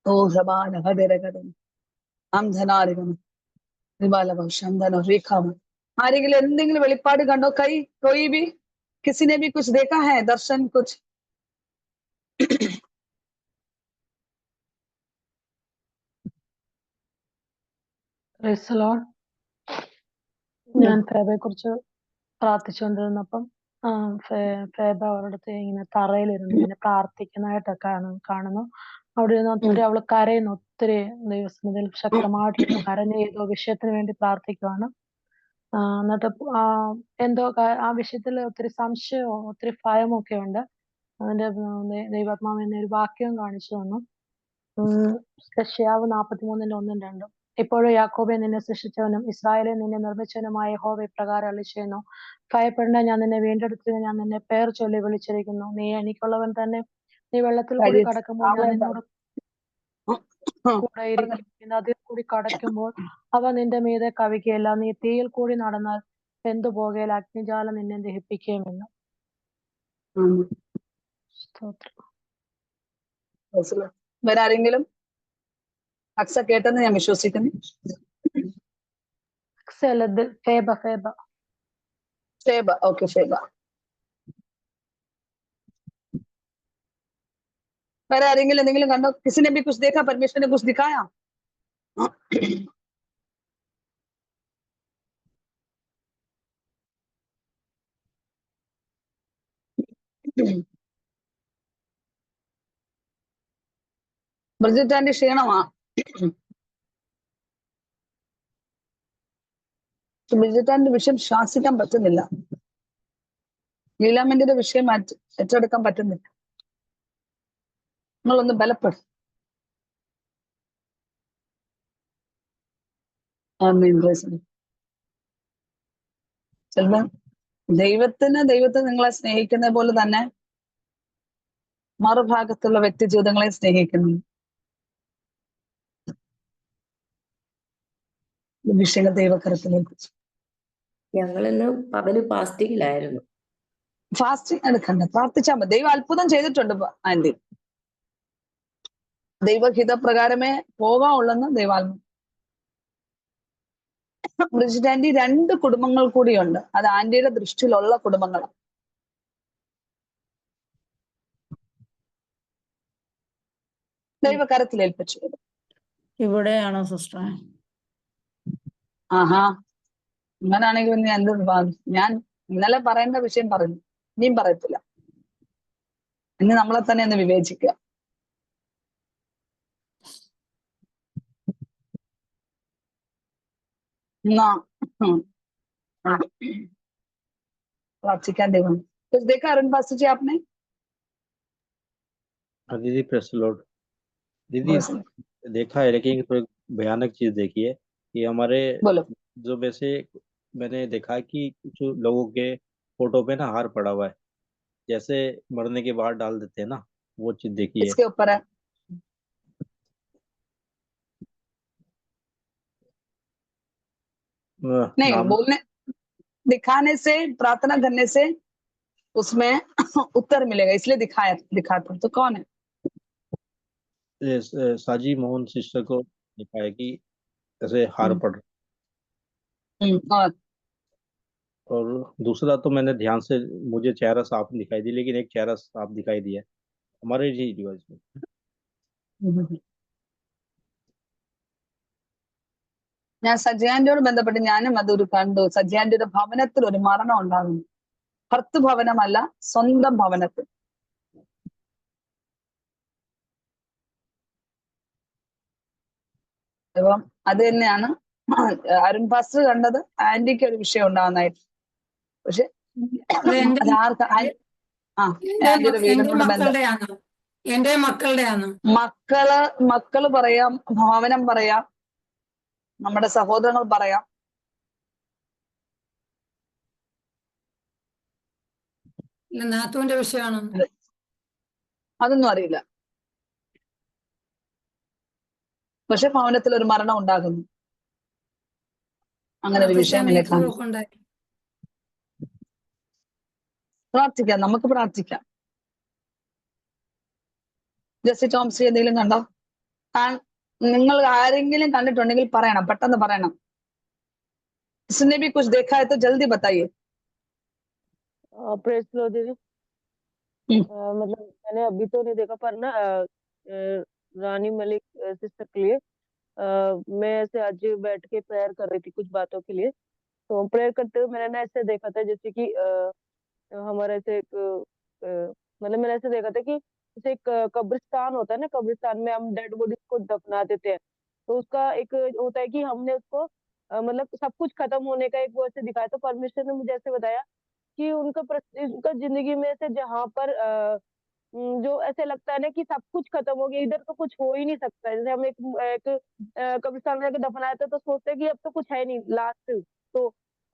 ഓ ഹബാന ഹദരഗദന അംധനാരികന വിബാലവശന്തന റീഖാമ. ആരെങ്കിലും എന്തെങ്കിലും വെളിപ്പാട് കണ്ടോ? കൈ कोई भी किसी ने भी कुछ देखा है? दर्शन कुछ? Price the Lord. ഞാൻ ഫേബയെ കുറിച്ച് പ്രാർത്ഥിച്ചുകൊണ്ടിരുന്നപ്പം ഫേബ അവരുടെ അടുത്ത് ഇങ്ങനെ തറയിലിരുന്ന് ഇങ്ങനെ പ്രാർത്ഥിക്കുന്നതായിട്ടൊക്കെ കാണുന്നു. അവിടെ ഇരുന്ന് ഒത്തിരി അവള് കരയുന്നു, ഒത്തിരി ദൈവസന്നിധിയിൽ ശക്തമായിട്ട് കരഞ്ഞ് ഏതോ വിഷയത്തിന് വേണ്ടി പ്രാർത്ഥിക്കുവാണ്. എന്നിട്ട് എന്തോ ആ വിഷയത്തിൽ ഒത്തിരി സംശയവും ഒത്തിരി ഭയവും ഒക്കെ ഉണ്ട്. അതിന്റെ ദൈവാത്മാവ് എന്നെ ഒരു വാക്യം കാണിച്ചു തന്നു. യെശയ്യാവ് 43:1-2. ഇപ്പോഴും യാക്കോബെ നിന്നെ സൃഷ്ടിച്ചവനും ഇസ്രായേലെ നിന്നെ നിർമ്മിച്ചവനുമായ യഹോവ ഇപ്രകാരം അരുളിച്ചെയ്യുന്നു, ഭയപ്പെടേണ്ട, ഞാൻ നിന്നെ വീണ്ടെടുത്തത്, ഞാൻ നിന്നെ പേർ ചൊല്ലി വിളിച്ചിരിക്കുന്നു. നീ എനിക്കുള്ളവൻ തന്നെ. നീ വെള്ളത്തിൽ കൂടി കടക്കുമ്പോൾ ഞാൻ നിന്നോട് കൂടെ ഇരിക്കും. നീ നദിയിൽ കൂടി കടക്കുമ്പോൾ അവ നിന്റെ മീതെ കവികയില്ല. നീ തീയിൽ കൂടി നടന്നാൽ വെന്തു പോകയില്ല, അഗ്നിജാലം നിന്നെ ദഹിപ്പിക്കുകയുമില്ല. വേറെ ആരെങ്കിലും അക്സ കേട്ടെന്ന് ഞാൻ വിശ്വസിക്കുന്നു. ഫേബ ഓക്കെ ഫേബ. വേറെ ആരെങ്കിലും എന്തെങ്കിലും കണ്ടോ? കിസിനെ भी कुछ देखा? परमेश्वर ने कुछ दिखाया? ബ്രിജിറ്റാന്റെ ക്ഷീണമാ. ബ്രിജിറ്റാന്റെ വിഷയം ശാസിക്കാൻ പറ്റുന്നില്ല, ലീലാമന്റിന്റെ വിഷയം ഏറ്റെടുക്കാൻ പറ്റുന്നില്ല. നിങ്ങളൊന്ന് ബലപ്പെടും. ചിലപ്പോ ദൈവത്തെ നിങ്ങളെ സ്നേഹിക്കുന്ന പോലെ തന്നെ മറുഭാഗത്തുള്ള വ്യക്തി ജീവിതങ്ങളെ സ്നേഹിക്കുന്നു. വിഷയങ്ങൾ ദൈവകരത്തിലേക്ക്. ഞങ്ങളിന്ന് പകല് ഫാസ്റ്റിങ്ങിലായിരുന്നു. ഫാസ്റ്റിംഗ് എടുക്കണ്ട, പ്രാർത്ഥിച്ചാൽ മതി. ദൈവം അത്ഭുതം ചെയ്തിട്ടുണ്ട് ആന്റി. ദൈവഹിതപ്രകാരമേ പോകാവുള്ളെന്ന് ദൈവാത്മ. ബ്രിജിറ്റ് ആന്റി 2 കുടുംബങ്ങൾ കൂടിയുണ്ട്, അത് ആന്റിയുടെ ദൃഷ്ടിയിലുള്ള കുടുംബങ്ങളാണ്. ദൈവകരത്തിൽ ഏൽപ്പിച്ചു. ഇവിടെയാണോ സിസ്റ്റർ? ആഹാ, അങ്ങനാണെങ്കിൽ ഞാൻ ഇന്നലെ പറയേണ്ട വിഷയം പറഞ്ഞു, ഇനിയും പറയത്തില്ല. ഇനി നമ്മളെ തന്നെ ഒന്ന് വിവേചിക്കുക. എന്നാ प्रार्थിക്കാൻ ദൈവം. कुछ देखा अरुण पास्टर जी आपने? हाँ दीदी, प्रेस लॉर्ड। दीदी बस, देखा है, लेकिन कोई भयानक चीज देखी है कि हमारे बोलो। जो वैसे मैंने देखा कि कुछ लोगों के फोटो पे ना हार पड़ा हुआ है, जैसे मरने के बाद डाल देते हैं ना, वो चीज देखी है। इसके ऊपर है नहीं नाम बोलने दिखाने से, प्रार्थना करने से उसमें उत्तर मिलेगा, इसलिए दिखाते हैं। तो कौन है? साजी मोहन सिस्टर को देखा है कि ऐसे हार पड़ रहा। और दूसरा तो मैंने ध्यान से, मुझे चेहरा साफ नहीं दिखाई दी, लेकिन एक चेहरा साफ दिखाई दिया हमारे जी डिवाइस में। ഞാൻ സജിയാന്റിയോട് ബന്ധപ്പെട്ട് ഞാനും അതൊരു കണ്ടു. സജിയാന്റിയുടെ ഭവനത്തിൽ ഒരു മരണം ഉണ്ടാകുന്നു. ഭർത്തൃഭവനമല്ല, സ്വന്തം ഭവനത്തിൽ. അപ്പം അത് തന്നെയാണ് അരുൺ പാസ്റ്റർ കണ്ടത്. ആന്റിക്ക് ഒരു വിഷയം ഉണ്ടാകുന്നതായിട്ട്. പക്ഷെ അത് ആർക്ക് ആന്റിയുടെ വീടിനോട് ബന്ധം. എന്റെ മക്കളുടെയാണ്. മക്കള് പറയാം, ഭവനം പറയാം, നമ്മുടെ സഹോദരങ്ങൾ പറയാം. നാത്തുവിന്റെ വിഷയമാണ്. അതൊന്നും അറിയില്ല. പക്ഷെ ഭവനത്തിൽ ഒരു മരണം ഉണ്ടാകുന്നു. അങ്ങനെ ഒരു വിഷയം എന്നെ കാണും. പ്രാർത്ഥിക്കാം, നമുക്ക് പ്രാർത്ഥിക്കാം. ജെസ്സി ടോംസി എന്തെങ്കിലും കണ്ടോ? നിങ്ങൾ ആരെങ്കിലും കണ്ടിട്ടുണ്ടെങ്കിൽ പറയണം, പെട്ടെന്ന് പറയണം. इसने भी कुछ देखा है तो जल्दी बताइए। प्रेस लो दीदी। मतलब मैंने अभी तो नहीं देखा, पर ना रानी मलिक सिस्टर के लिए मैं ऐसे आज बैठ के प्रेयर कर रही थी कुछ बातों के लिए। तो प्रेयर करते हुए मैंने ना ऐसे देखा था जैसे कि हमारे ऐसे एक मतलब मैंने ऐसे देखा था कि जैसे एक कब्रिस्तान होता है ना, कब्रिस्तान में हम डेड बॉडीज को दफना देते हैं। तो उसका एक होता है कि हमने उसको मतलब सब कुछ खत्म होने का एक वो ऐसे दिखाया। तो परमेश्वर ने मुझे ऐसे बताया कि उनका जिंदगी में से जहाँ पर जो ऐसे लगता है ना कि सब कुछ खत्म हो गया, इधर तो कुछ हो ही नहीं सकता। जैसे हम एक कब्रिस्तान में जाकर दफनाए थे तो सोचते हैं कि अब तो कुछ है नहीं लास्ट। तो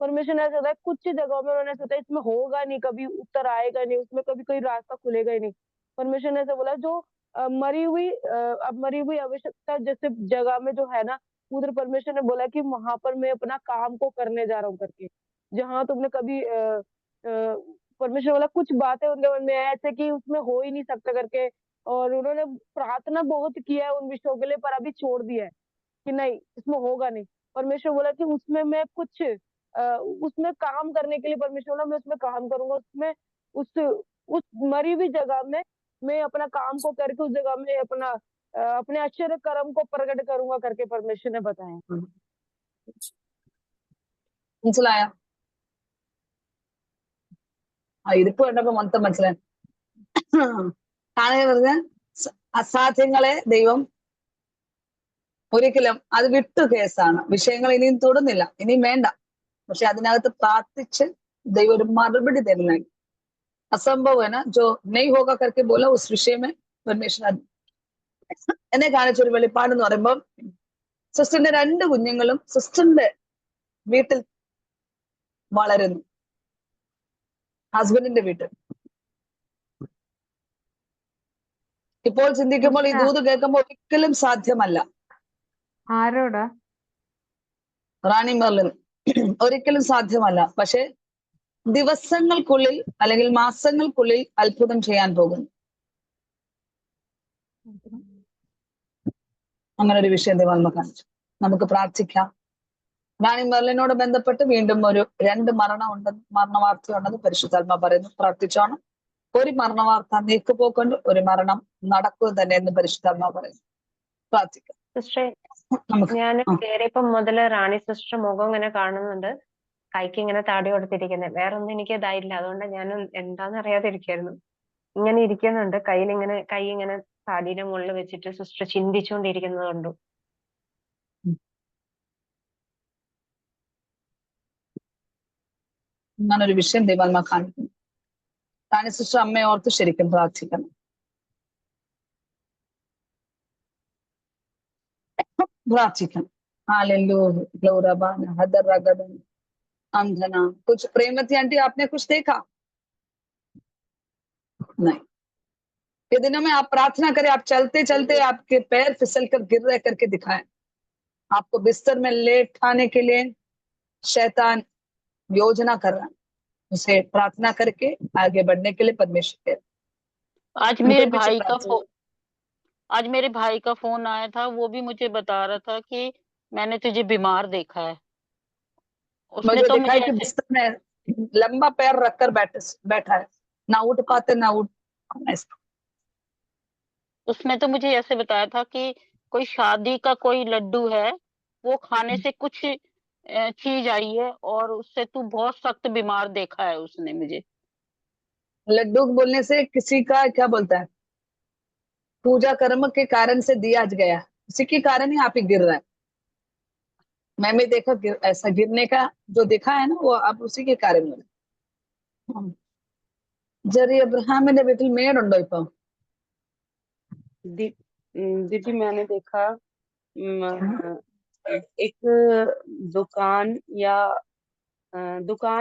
परमेश्वर ने ऐसा होता है कुछ जगहों में उन्होंने सोचा इसमें होगा नहीं, कभी उत्तर आएगा नहीं, उसमें कभी कोई रास्ता खुलेगा ही नहीं। परमेश्वर ने ऐसा बोला जो मरी हुई आवश्यकता जैसे जगह में जो है ना, उधर परमेश्वर ने बोला कि वहां पर मैं अपना काम को करने जा रहा हूँ करके। जहाँ तुमने कभी परमेश्वर बोला कुछ बातें उनके मन में ऐसे कि उसमें हो ही नहीं सकता करके, और उन्होंने प्रार्थना बहुत किया है उन विषयों के लिए, पर अभी छोड़ दिया है कि नहीं इसमें होगा नहीं। परमेश्वर बोला कि उसमें मैं कुछ उसमें काम करने के लिए परमेश्वर बोला मैं उसमें काम करूंगा, उसमें उस मरी हुई जगह में मैं अपना काम को करके उस जगह में अपने आश्चर्य कर्म को प्रकट करूंगा करके परमेश्वर ने बताया। മനസ്സിലായോ? ഇരിപ്പ് കണ്ടപ്പോ മൊത്തം മനസ്സിലായി. കാണുക പറഞ്ഞ അസാധ്യങ്ങളെ ദൈവം ഒരിക്കലും അത് വിട്ടു കേസാണ്. വിഷയങ്ങൾ ഇനിയും തൊടുന്നില്ല, ഇനിയും വേണ്ട. പക്ഷെ അതിനകത്ത് പ്രാർത്ഥിച്ച് ദൈവം ഒരു മറുപടി തരുന്ന असंभव है ना, जो नहीं होगा करके बोला उस विषय में परमेश्वर എന്നെ കാണിച്ചൊരു വെളിപ്പാട് എന്ന് പറയുമ്പോൾ സിസ്റ്ററിന്റെ 2 കുഞ്ഞുങ്ങളും സിസ്റ്ററിന്റെ വീട്ടിൽ വളരുന്നു, ഹസ്ബൻഡിന്റെ വീട്ടിൽ. ഇപ്പോൾ ചിന്തിക്കുമ്പോൾ ഈ ദൂത് കേൾക്കുമ്പോൾ ഒരിക്കലും സാധ്യമല്ല. ആരോടാ? റാണി മെർലിൻ. ഒരിക്കലും സാധ്യമല്ല. പക്ഷെ ദിവസങ്ങൾക്കുള്ളിൽ അല്ലെങ്കിൽ മാസങ്ങൾക്കുള്ളിൽ അത്ഭുതം ചെയ്യാൻ പോകുന്നു. അങ്ങനെ ഒരു വിഷയം ദൈവം കാണിച്ചു. നമുക്ക് പ്രാർത്ഥിക്കാം. റാണി മെർലിനോട് ബന്ധപ്പെട്ട് വീണ്ടും ഒരു 2 മരണവാർത്തയുണ്ടെന്ന് പരിശുദ്ധാത്മാ പറയുന്നു. പ്രാർത്ഥിച്ചോണം. ഒരു മരണവാർത്ത നീക്കുപോക്കൊണ്ട് ഒരു മരണം നടക്കുക തന്നെ എന്ന് പരിശുദ്ധാത്മാ പറയുന്നു. പ്രാർത്ഥിക്കാം. സിസ്റ്ററെ, ഞാൻ കയറിയപ്പം മുതല് റാണി സിസ്റ്റർ മുഖം ഇങ്ങനെ കാണുന്നുണ്ട്, കൈക്ക് ഇങ്ങനെ താടി കൊടുത്തിരിക്കുന്നത്. വേറെ ഒന്നും എനിക്ക് ഇതായില്ല, അതുകൊണ്ട് ഞാൻ എന്താന്ന് അറിയാതെ ഇരിക്കായിരുന്നു. ഇങ്ങനെ ഇരിക്കുന്നുണ്ട്, കൈ ഇങ്ങനെ താടിയുടെ മുകളിൽ വെച്ചിട്ട് സിസ്റ്റർ ചിന്തിച്ചുകൊണ്ടിരിക്കുന്നത് കണ്ടു. ഞാനൊരു വിഷയം ദൈവാത്മാ കാണിക്കുന്നു. റാണി സിസ്റ്റർ അമ്മയെ ഓർത്ത് ശരിക്കും പ്രാർത്ഥിക്കണം. പ്രാർത്ഥിക്കണം. हालेलुया, ग्लोराबाना, हदरगदन, अंधना. कुछ प्रेमवती आंटी आपने कुछ देखा? नहीं. ये दिनों में आप प्रार्थना करें, आप चलते चलते आपके पैर फिसल कर गिर रहे करके दिखाएं. आपको बिस्तर में लेटाने के लिए शैतान योजना कर रहा है. उसे प्रार्थना करके आगे बढ़ने के लिए परमेश्वर आज मेरे भाई का फोन आया था, वो भी मुझे बता रहा था कि मैंने तुझे बीमार देखा है। उसने मुझे तो दिखा है मुझे कि बिस्तर में लंबा पैर रखकर बैठा है, ना उठ पाते ना उठ. उसने तो मुझे ऐसे बताया था कि कोई शादी का कोई लड्डू है, वो खाने से कुछ चीज आई है और उससे तू बहुत सख्त बीमार देखा है उसने मुझे। लड्डू बोलने से किसी का क्या बोलता है, पूजा कर्म के कारण से दिया गया, उसी के कारण ही आप ही गिर रहा है. मैं भी देखा ऐसा गिरने का जो दिखा है ना, वो आप उसी के कारण में. जरी अब्राहम വീട്ടിൽ മേടുണ്ടോ ഇപ്പൊ? दीदी मैंने देखा एक दुकान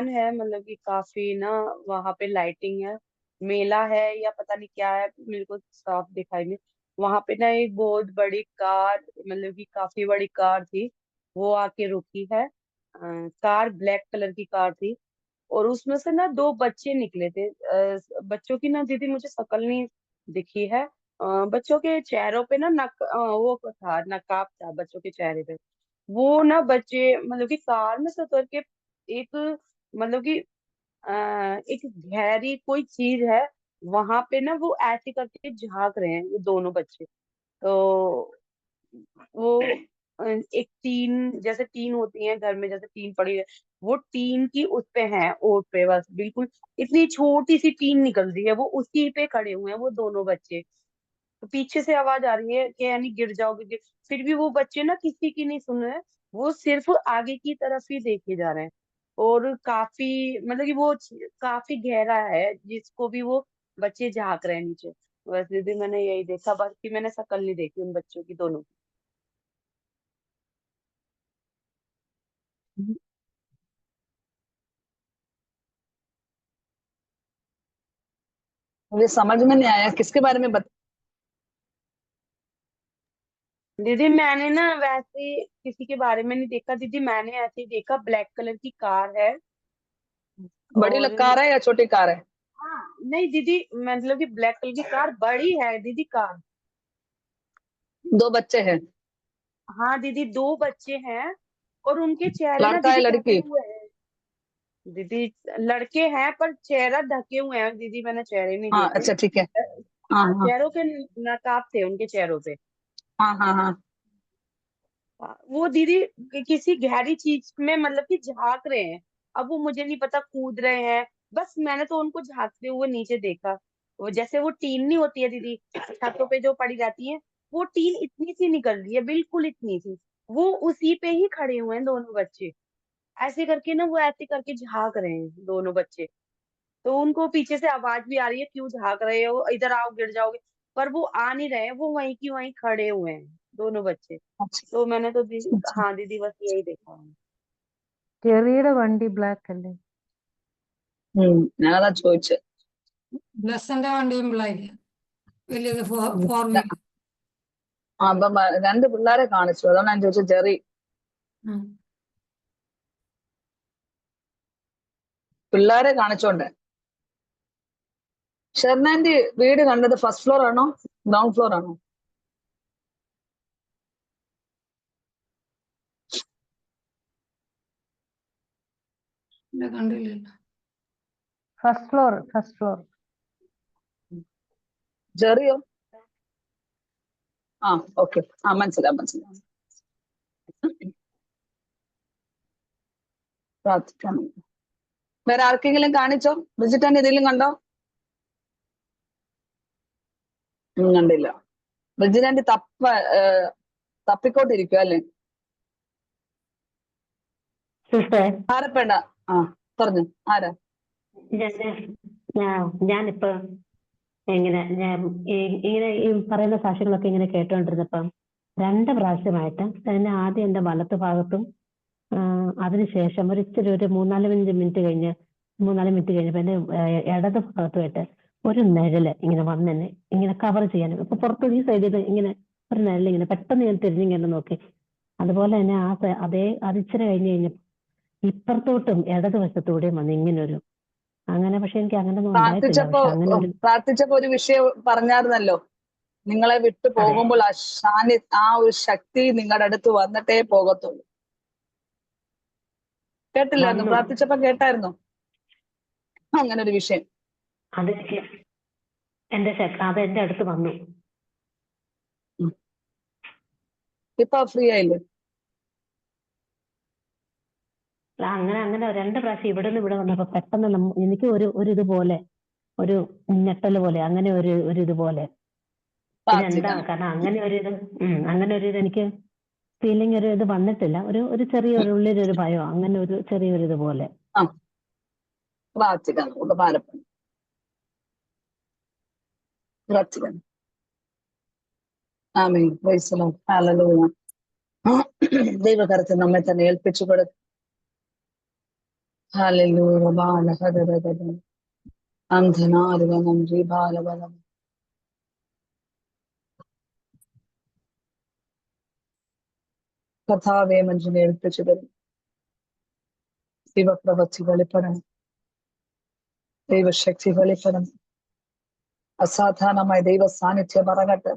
है, मतलब कि काफी ना वहां पे लाइटिंग है, मेला है या पता नहीं क्या है, मेरे को साफ दिखाई नहीं. वहां पे ना एक बहुत बड़ी कार, मतलब कि काफी बड़ी कार थी, वो आके रुकी है. कार ब्लैक कलर की कार थी और उसमें से ना 2 बच्चे निकले थे. बच्चों की ना दीदी मुझे शक्ल नहीं दिखी है. बच्चों के चेहरों पे ना वो था, नकाब था बच्चों के चेहरे पे. वो ना बच्चे मतलब कि कार में से उतर के एक, मतलब कि एक गहरी कोई चीज है वहां पे ना, वो ऐसे करके झांक रहे हैं ये दोनों बच्चे. तो वो एक टीन, जैसे टीन होती है घर में, जैसे टीन पड़ी है, वो टीन की उस पे है, ओट पे, बस बिल्कुल इतनी छोटी सी टीन निकल रही है, वो उसी पे खड़े हुए हैं वो दोनों बच्चे. तो पीछे से आवाज आ रही है कि यानी गिर जाओगे फिर भी वो बच्चे ना किसी की नहीं सुन रहे हैं, वो सिर्फ आगे की तरफ ही देखे जा रहे हैं. और काफी, मतलब कि वो काफी गहरा है जिसको भी वो बच्चे झांक रहे हैं नीचे. बस दीदी मैंने यही देखा, बाकी मैंने शक्ल नहीं देखी उन बच्चों की, दोनों की. मुझे समझ में नहीं आया किसके बारे में दीदी मैंने ना वैसे किसी के बारे में नहीं देखा दीदी, मैंने ऐसे ही देखा, ब्लैक कलर की कार है. बड़ी और कार है या छोटी कार है? हाँ नहीं दीदी, मतलब कि ब्लैक कलर की कार बड़ी है दीदी कार. 2 बच्चे हैं? हाँ दीदी 2 बच्चे हैं और उनके चेहरे ना लड़का है दीदी ढके लड़की? हुए हैं. दीदी लड़के हैं पर चेहरा ढके हुए हैं दीदी, मैंने चेहरे नहीं हाँ देखे. अच्छा ठीक है. हाँ हाँ चेहरों पे नकाब थे उनके चेहरों पे. हाँ हाँ हाँ. वो दीदी किसी गहरी चीज में मतलब कि झांक रहे हैं. अब वो मुझे नहीं पता कूद रहे हैं, बस मैंने तो उनको झांकते हुए नीचे देखा. वो जैसे वो टीन नहीं होती है दीदी छतों पे जो पड़ी जाती है, वो टीन इतनी सी निकल रही है, बिल्कुल इतनी सी. वो उसी पे ही खड़े हुए हैं दोनों बच्चे, ऐसे करके ना, वो ऐसे करके झांक रहे हैं दोनों बच्चे. तो उनको पीछे से आवाज भी आ रही है, क्यों झांक रहे हो, इधर आओ गिर जाओगे, पर वो आ नहीं रहे हैं, वो वहीं की वहीं खड़े हुए हैं दोनों बच्चे. तो मैंने तो दीदी, हाँ दीदी बस यही देखा है. ചെറിയുടെ വണ്ടി ബ്ലാക്ക് അല്ലേ? ഞാനതാ ചോദിച്ചത്. ബ്ലസ്സിന്റെ വണ്ടിയും ബ്ലാക്ക്, വലിയത് 4 വീലർ. അപ്പൊ 2 പിള്ളേരെ കാണിച്ചു, അതാണ് ഞാൻ ചോദിച്ചത്. ജെറി പിള്ളേരെ കാണിച്ചോണ്ട്. ഷെർണാന്റെ വീട് കണ്ടത് ഫസ്റ്റ് ഫ്ലോർ ആണോ ഗ്രൗണ്ട് ഫ്ലോർ ആണോ? കണ്ടില്ലല്ലോ. First floor, first floor. ജെറിയോ? ആ ഓക്കെ, ആ മനസ്സിലായി മനസ്സിലായി. പ്രാർത്ഥിക്കാം. വേറെ ആർക്കെങ്കിലും കാണിച്ചോ? ബ്രിജിറ്റ് എന്തെങ്കിലും കണ്ടോ? കണ്ടില്ല. റെജിനാൻഡി തപ്പിക്കോട്ടിരിക്കുക അല്ലേ? സിസ്റ്റർ, ആരപ്പേണ്ട? ആ പറഞ്ഞു, ആരാ? ഞാനിപ്പോ ഇങ്ങനെ ഇങ്ങനെ ഈ പറയുന്ന സാക്ഷ്യങ്ങളൊക്കെ ഇങ്ങനെ കേട്ടോണ്ടിരുന്നപ്പം 2 പ്രാവശ്യമായിട്ട് തന്നെ ആദ്യം എന്റെ വലത്ത് ഭാഗത്തും അതിനുശേഷം ഇച്ചിരി ഒരു 3-4 മിനിറ്റ് കഴിഞ്ഞപ്പോ എന്റെ ഇടത് ഭാഗത്തുമായിട്ട് ഒരു നിഴല് ഇങ്ങനെ വന്നെന്നെ ഇങ്ങനെ കവർ ചെയ്യാനും ഇപ്പൊ പുറത്ത് ഈ സൈഡിൽ ഇങ്ങനെ ഒരു നിഴൽ ഇങ്ങനെ പെട്ടെന്ന് ഞാൻ തിരിഞ്ഞിങ്ങനെ നോക്കി. അതുപോലെ തന്നെ അതിച്ചിരി കഴിഞ്ഞപ്പോ ഇപ്പുറത്തോട്ടും ഇടതുവശത്തൂടെയും വന്ന് ഇങ്ങനൊരു അങ്ങനെ. പക്ഷെ എനിക്ക് അങ്ങനൊന്നും ഉണ്ടായിട്ടില്ല. പക്ഷെ അങ്ങനെ പ്രാർത്ഥിച്ചപ്പോ ഒരു വിഷയം പറഞ്ഞായിരുന്നല്ലോ, നിങ്ങളെ വിട്ടു പോകുമ്പോൾ ആ ഒരു ശക്തി നിങ്ങളുടെ അടുത്ത് വന്നിട്ടേ പോകത്തുള്ളൂ. കേട്ടില്ലായിരുന്നു? പ്രാർത്ഥിച്ചപ്പോ കേട്ടായിരുന്നോ അങ്ങനെ ഒരു വിഷയം? അതെനിക്ക് എന്റെ അടുത്ത് വന്നു. ഇപ്പൊ ഫ്രീ ആയില്ലേ? അങ്ങനെ 2 പ്രാവശ്യം ഇവിടെ നിന്ന് ഇവിടെ വന്നപ്പോ പെട്ടെന്ന് എനിക്ക് ഒരു ഇതുപോലെ ഒരു ഞെട്ടല് പോലെ അങ്ങനെ ഒരു ഇതുപോലെ. പിന്നെ എന്താ കാരണം അങ്ങനെ ഒരു ഇത് എനിക്ക് ഫീലിംഗ് ഒരു ഇത് വന്നിട്ടില്ല. ഒരു ചെറിയൊരു ഉള്ളിലൊരു ഭയോ അങ്ങനെ ഒരു ചെറിയൊരു ഇതുപോലെ. ദൈവകരത്തിൽ നമ്മെ തന്നെ ഏൽപ്പിച്ചു കൊടുക്കും. കഥാവെ മനുഷ്യനെ ഏൽപ്പിച്ചു തരും. ദൈവപ്രവൃത്തി വെളിപ്പെടണം, ദൈവശക്തി വെളിപ്പെടണം, അസാധാരണമായ ദൈവ സാന്നിധ്യം പറകട്ടെ.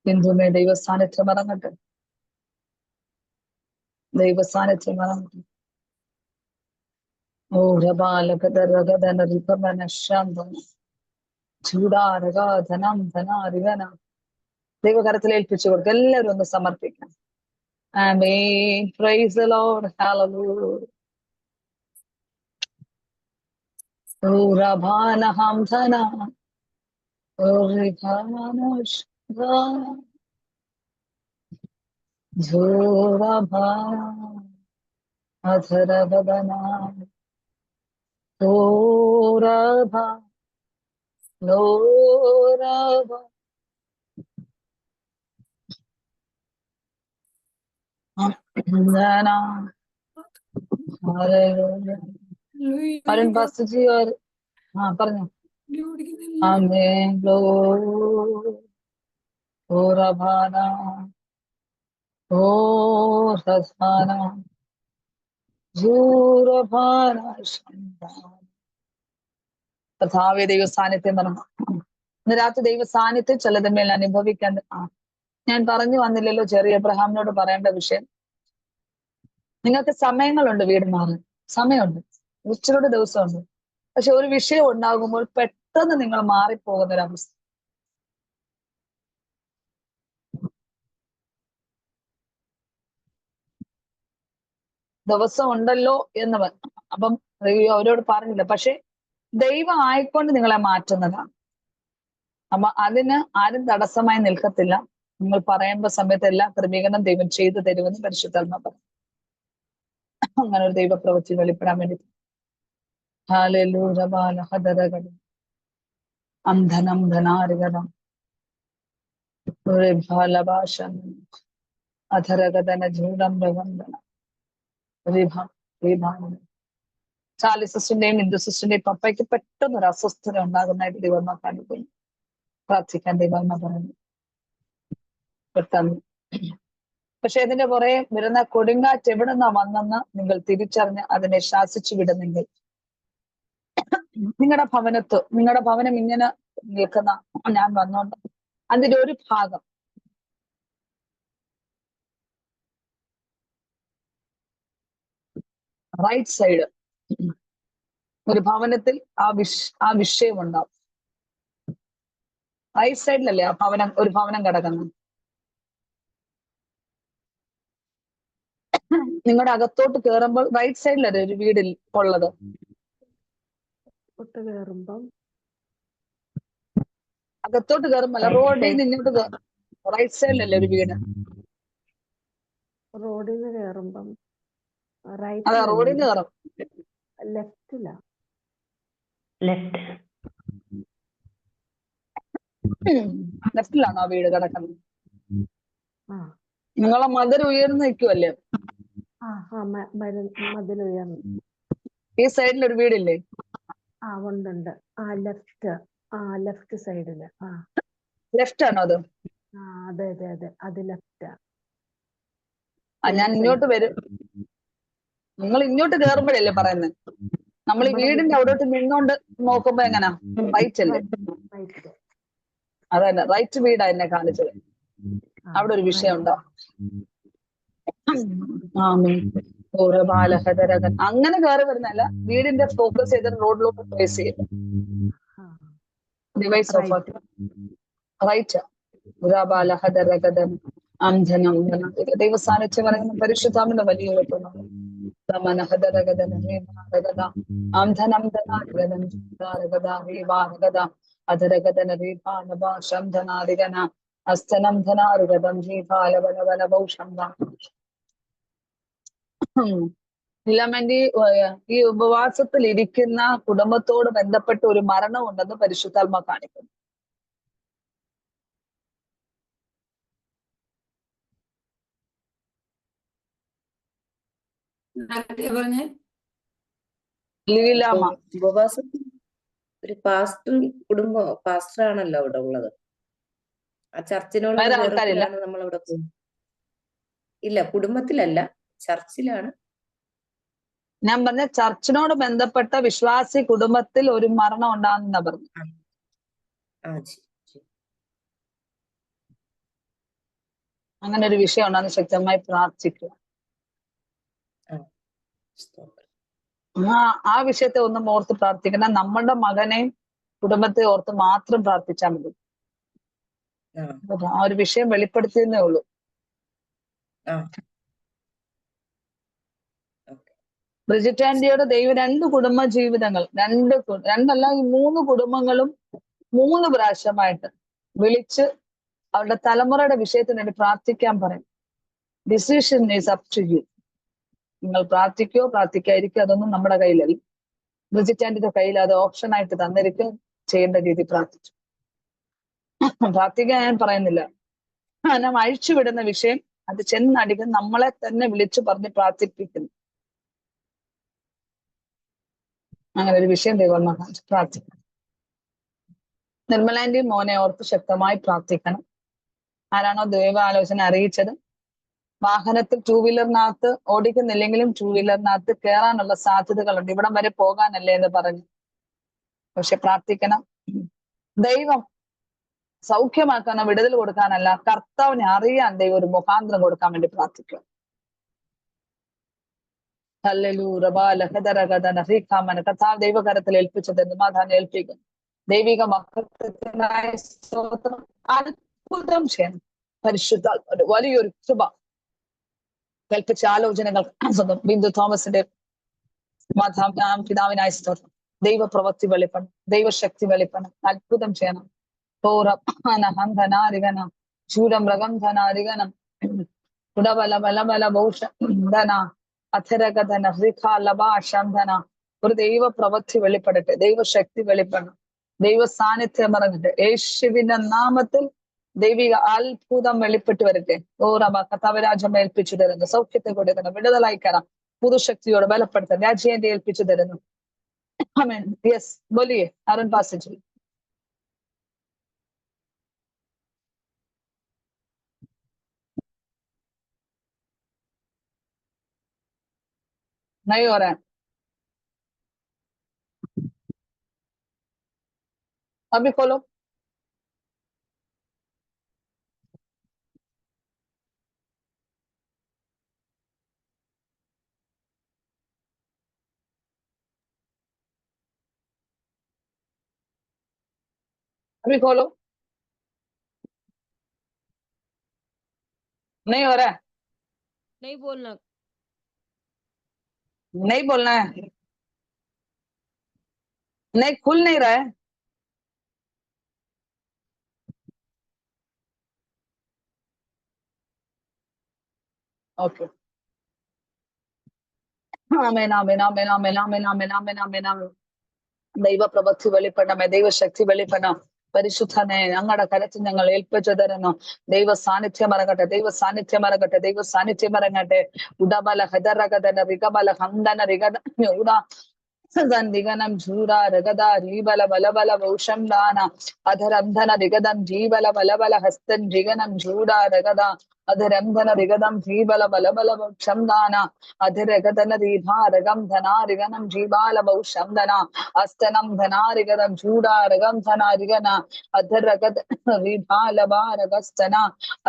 ബിന്ദുമേ ദൈവ സാന്നിധ്യം ഇറങ്ങട്ടെ, ദൈവ സാന്നിധ്യം ഇറങ്ങട്ടെ. ഓ രബാലഗദരഗദന റിപമന ശാന്തന ചൂടാരഗധനം ധനാരിവന. ദൈവകരത്തിൽ ഏൽപ്പിച്ചു കൊടുക്കുക. എല്ലാവരും ഒന്ന് സമർപ്പിക്കാം. ആമേൻ. Praise the lord. ഹല്ലേലൂയ. ഓ രബാനഹം ധന ഓ റിഖാനോഷ് ജോരഭാ അധരവദന ലോരഭാ ലോരഭാ അരുൺ പാസ്റ്റർജി പറഞ്ഞു. ആമേൻ. ലോരഭാന ഓരധാന ജൂരഭാന കഥാവേ ദൈവ സാന്നിധ്യം പറഞ്ഞു. ഇന്ന് രാത്രി ദൈവ സാന്നിധ്യം ചിലതുമേൽ അനുഭവിക്കാൻ ഞാൻ പറഞ്ഞു വന്നില്ലല്ലോ. ചെറിയ എബ്രഹാമിനോട് പറയേണ്ട വിഷയം. നിങ്ങൾക്ക് സമയങ്ങളുണ്ട് വീട് മാറാൻ, സമയമുണ്ട്, ഉച്ചയുടെ ദിവസമുണ്ട്. പക്ഷെ ഒരു വിഷയം ഉണ്ടാകുമ്പോൾ പെട്ടെന്ന് നിങ്ങൾ മാറിപ്പോകുന്ന ഒരവസ്ഥ. ദിവസം ഉണ്ടല്ലോ എന്ന് അപ്പം അവരോട് പറഞ്ഞില്ല. പക്ഷെ ദൈവം ആയിക്കൊണ്ട് നിങ്ങളെ മാറ്റുന്നതാണ്. അപ്പൊ അതിന് ആരും തടസ്സമായി നിൽക്കത്തില്ല. നിങ്ങൾ പറയേണ്ട സമയത്ത് എല്ലാ ക്രമീകരണം ദൈവം ചെയ്തു തരുമെന്ന് പരിശുദ്ധാത്മാ പറഞ്ഞു. അങ്ങനെ ഒരു ദൈവപ്രവൃത്തി വെളിപ്പെടാൻ വേണ്ടി അന്ധനം ധനാരികടം അധരഗതന ജൂഡം രവന്തന ചാലി സിസ്റ്ററിന്റെയും ഹിന്ദു സിസ്റ്ററിന്റെയും പപ്പയ്ക്ക് പെട്ടെന്ന് ഒരു അസ്വസ്ഥത ഉണ്ടാകുന്നതായിട്ട് ദൈവം കാണിക്കുന്നു. പ്രാർത്ഥിക്കാൻ ദൈവം പറയുന്നു പെട്ടെന്ന്. പക്ഷെ ഇതിന്റെ പുറകെ വരുന്ന കൊടുങ്കാറ്റ് എവിടെ നിന്നാ വന്നെന്ന് നിങ്ങൾ തിരിച്ചറിഞ്ഞ് അതിനെ ശാസിച്ചു വിടുന്നെങ്കിൽ നിങ്ങളുടെ ഭവനം ഇങ്ങനെ നിൽക്കുന്ന ഞാൻ വന്നോണ്ട് അതിന്റെ ഒരു ഭാഗം റൈറ്റ് സൈഡ് ഒരു ഭവനത്തിൽ ആ വിഷയം ഉണ്ടാവും. റൈറ്റ് സൈഡിലല്ലേ ഒരു ഭവനം കിടക്കുന്നത്. നിങ്ങളുടെ അകത്തോട്ട് കയറുമ്പോൾ റൈറ്റ് സൈഡിലല്ലേ ഒരു വീടിൽ ഉള്ളത്. അകത്തോട്ട് കയറുമ്പല്ല, റോഡിൽ നിന്ന് ഇങ്ങോട്ട് റൈറ്റ് സൈഡിലല്ലേ ഒരു വീട്? റോഡിൽ നിന്ന് കയറുമ്പം അതാ റൈറ്റിലല്ലേ റോഡിൽ നിന്ന് കയറും. ലെഫ്റ്റിലാ. ലെഫ്റ്റ്. ലെഫ്റ്റിലാണോ ആ വീട് കിടക്കുന്നത്? ആ നിങ്ങളെ മദർ ഉയർന്നു നിൽക്കുമല്ലേ? ആ ആ മതിലുയർന്നു. ഈ സൈഡിൽ ഒരു വീടില്ലേ? ആ ഉണ്ട്. ആ ലെഫ്റ്റ് സൈഡില്. ആ ലെഫ്റ്റ് ആണോ അത്? ആ അതെ അത് ലെഫ്റ്റാ. ഞാൻ ഇങ്ങോട്ട് വരും. നിങ്ങൾ ഇങ്ങോട്ട് കയറുമ്പോഴല്ലേ പറയുന്നത്? നമ്മൾ ഈ വീടിന്റെ അവിടോട്ട് നിന്നോണ്ട് നോക്കുമ്പോ എങ്ങനാ? റൈറ്റ് അല്ലേ? അതന്നെ, റൈറ്റ് വീടാ എന്നെ കാണിച്ചത്. അവിടെ ഒരു വിഷയം ഉണ്ടോ? അങ്ങനെ കയറി വരുന്നല്ല, വീടിന്റെ ഫോക്കസ് ചെയ്ത് റോഡിലോട്ട് ഫേസ് ചെയ്യും. Device off right. ദൈവ സാന്നിധ്യം പറയുന്ന പരിശുദ്ധാമിന്റെ വലിയ ഫിലമെന്റ് ഈ ഉപവാസത്തിൽ ഇരിക്കുന്ന കുടുംബത്തോട് ബന്ധപ്പെട്ട ഒരു മരണം ഉണ്ടെന്ന് പരിശുദ്ധാത്മ കാണിക്കുന്നു. പറഞ്ഞേ ലീലാമ്മ ഉപവാസത്തിൽ ഒരു പാസ്റ്റർ ആണല്ലോ അവിടെ ഉള്ളത്. ആ ചർച്ചിനോട് വേറെ ആൾക്കാരില്ല? വെറുപ്പിലാണ് നമ്മൾ അവിടെ പോകുന്നത്. ഇല്ല, കുടുംബത്തിലല്ല, ചർച്ചിലാണ്. ഞാൻ പറഞ്ഞ ചർച്ചിനോട് ബന്ധപ്പെട്ട വിശ്വാസി കുടുംബത്തിൽ ഒരു മരണം ഉണ്ടാകുന്ന പറഞ്ഞു. അങ്ങനെ ഒരു വിഷയം ഉണ്ടാകുന്ന ശക്തമായി പ്രാർത്ഥിക്കുക. ആ വിഷയത്തെ ഒന്നും ഓർത്ത് പ്രാർത്ഥിക്കണം. നമ്മളുടെ മകനെ കുടുംബത്തെ ഓർത്ത് മാത്രം പ്രാർത്ഥിച്ചാൽ മതി. ആ ഒരു വിഷയം വെളിപ്പെടുത്തിയെന്നേ ഉള്ളൂ. ബ്രിജിറ്റ് ആന്റിയുടെ ദൈവം 2 കുടുംബ ജീവിതങ്ങൾ, രണ്ടല്ല ഈ 3 കുടുംബങ്ങളും 3 പ്രാവശ്യമായിട്ട് വിളിച്ച് അവരുടെ തലമുറയുടെ വിഷയത്തിന് വേണ്ടി പ്രാർത്ഥിക്കാൻ പറയും. Decision is up to you. നിങ്ങൾ പ്രാർത്ഥിക്കോ പ്രാർത്ഥിക്കാതിരിക്കോ അതൊന്നും നമ്മുടെ കയ്യിലല്ല. ബ്രിജിറ്റ് ആന്റിയുടെ കയ്യിൽ അത് ഓപ്ഷനായിട്ട് തന്നിരിക്കും. ചെയ്യേണ്ട രീതി പ്രാർത്ഥിച്ചു. പ്രാർത്ഥിക്കാൻ ഞാൻ പറയുന്നില്ല. നാം അഴിച്ചുവിടുന്ന വിഷയം അത് ചെന്നടിക്കും നമ്മളെ തന്നെ വിളിച്ചു പറഞ്ഞ് പ്രാർത്ഥിപ്പിക്കുന്നു. അങ്ങനെ ഒരു വിഷയം ദൈവം പ്രാർത്ഥിക്കണം. നിർമ്മലാന്റി മോനെ ഓർത്ത് ശക്തമായി പ്രാർത്ഥിക്കണം. ആരാണോ ദൈവാലോചന അറിയിച്ചത്, വാഹനത്തിൽ 2 വീലറിനകത്ത് ഓടിക്കുന്നില്ലെങ്കിലും 2 വീലറിനകത്ത് കയറാനുള്ള സാധ്യതകളുണ്ട്. ഇവിടം വരെ പോകാനല്ലേ എന്ന് പറഞ്ഞു. പക്ഷെ പ്രാർത്ഥിക്കണം. ദൈവം സൗഖ്യമാക്കാനോ വിടുതൽ കൊടുക്കാനല്ല, കർത്താവിനെ അറിയാൻ ദൈവം ഒരു മുഖാന്തരം കൊടുക്കാൻ വേണ്ടി പ്രാർത്ഥിക്കുക. കർത്താവ് ദൈവകരത്തിൽ ഏൽപ്പിച്ചത് സമാധാനം ഏൽപ്പിക്കുന്നു. ദൈവിക മഹത്വത്തിനായ സ്തോത്രം. അത്ഭുതം ചെയ്യണം. പരിശുദ്ധ വലിയൊരു കൃപ കൽപ്പിച്ച ആലോചനകൾ സ്വന്തം ബിന്ദു തോമസിന്റെ പിതാവിനായ സ്തോത്രം. ദൈവപ്രവൃത്തി വെളിപ്പെടണം, ദൈവശക്തി വെളിപ്പെടണം, അത്ഭുതം ചെയ്യണം. ചൂരമൃഗന്ധനാരികനം ഒരു ദൈവ പ്രവൃത്തി വെളിപ്പെടട്ടെ, ദൈവശക്തി വെളിപ്പെടണം, ദൈവ സാന്നിധ്യം ഇറങ്ങട്ടെ. യേശുവിന്റെ നാമത്തിൽ ദൈവിക അത്ഭുതം വെളിപ്പെട്ട് വരട്ടെ. കർത്താവരാജ്യം ഏൽപ്പിച്ചു തരുന്നു. സൗഖ്യത്തെ കൊടുക്കണം, വിടുതലായി കയറാം, പുതുശക്തിയോടെ ബലപ്പെടുത്താൻ രാജ്യത്തെ ഏൽപ്പിച്ചു തരുന്നു. ആമേൻ. യെസ്, ബോലിയേ അരുൺ പാസ്റ്റർ. नहीं हो रहा है अभी खोलो. अभी खोलो. नहीं हो रहा है. नहीं बोलना. नहीं बोलना है. नहीं खुल नहीं रहा है. ഓക്കെ. ആമേൻ ആമേൻ ആമേൻ ആമേൻ ആമേൻ ആമേൻ ആമേൻ ആമേൻ ആമേൻ. ദൈവപ്രവൃത്തി വെളിപ്പെടണമേ, ദൈവശക്തി വെളിപ്പെടണം. പരിശുദ്ധനെ ഞങ്ങളുടെ കരത്തിൽ ഞങ്ങൾ ഏൽപ്പിച്ചു തരുന്നു. ദൈവ സാന്നിധ്യം ഇറങ്ങട്ടെ, ദൈവ സാന്നിധ്യം ഇറങ്ങട്ടെ, ദൈവ സാന്നിധ്യം ഇറങ്ങട്ടെ. ഉടബല ഹദരഗദന റിഗബല ഹന്ദന റിഗദ ഉട ദിഗനം ജൂര രഗദ രീബല ബലബല ഭൗഷംദാന അധരന്ധന റിഗദം ജീബല ബലബല ഹസ്തൻ ജിഗനം ജൂഡ രഗദ അധരന്ധന റിഗദം ജീബല ബലബല ഭൗഷംദാന അധിരഗദന ദീഭാരകം ധനാരിഗനം ജീബാല ഭൗഷംദന അസ്തനം ധനാരിഗദം ജൂഡാരകം ധനാരിഗന അധരഗദ ദീഭാലഭാരഗസ്തന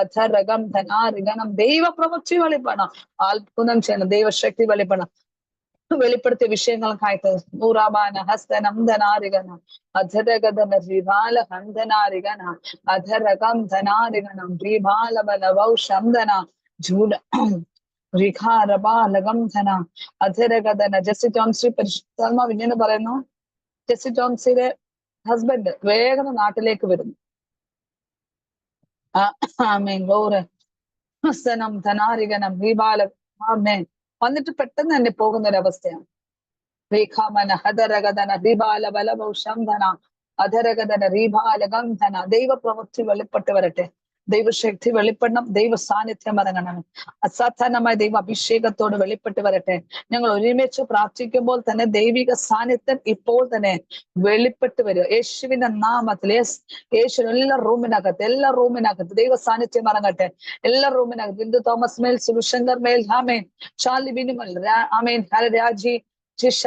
അധരകം ധനാരിഗനം. ദൈവപ്രവൃത്തി വെളിപ്പെടണം, അത്ഭുതം ചെയ്യണം, ദൈവശക്തി വെളിപ്പെടണം. വെളിപ്പെടുത്തിയ വിഷയങ്ങൾക്കായിട്ട് നൂറാബാന ഹസ്തനം ധനാരിഗന അധരഗദന ശ്രീബാല ഹന്തനാരിഗന അധരകം ധനാരിഗനം ശ്രീബാല ബലവൗഷംദന ജൂഡ റിഖാരബാലഗംധന അധരഗദന. ജെസ്സി ടോംസി പരിശുദ്ധാത്മാവ് ഇങ്ങനെ പറയുന്നു, ജെസ്സി ടോംസിയുടെ ഹസ്ബൻഡ് വേഗം നാട്ടിലേക്ക് വരുന്നു. ആമേൻ ഗൗര ഹസ്തനം ധനാരിഗനം ശ്രീബാല ആമേൻ. വന്നിട്ട് പെട്ടെന്ന് തന്നെ പോകുന്ന ഒരവസ്ഥയാണ്. റീഖാമന ഹദരഗദന ദീപാല ബലഭൗഷംധന അധരഗദന റീബാലഗന്ധന. ദൈവപ്രവൃത്തി വെളിപ്പെട്ട് വരട്ടെ, ദൈവശക്തി വെളിപ്പെടണം, ദൈവ സാന്നിധ്യം ഇറങ്ങണം, അസാധാരണമായ ദൈവ അഭിഷേകത്തോട് വെളിപ്പെട്ട് വരട്ടെ. ഞങ്ങൾ ഒരുമിച്ച് പ്രാർത്ഥിക്കുമ്പോൾ തന്നെ ദൈവിക സാന്നിധ്യം ഇപ്പോൾ തന്നെ വെളിപ്പെട്ട് വരിക യേശുവിന്റെ നാമത്തിൽ. യേശു എല്ലാ റൂമിനകത്ത് ദൈവ സാന്നിധ്യം ഇറങ്ങട്ടെ, എല്ലാ റൂമിനകത്ത്. ബിന്ദു തോമസ് മേൽ, സുശങ്കർ മേൽ, ആമേൻ, ചാർലി ബിനുമൽ, ആമേൻ, രാജി, ജിഷ,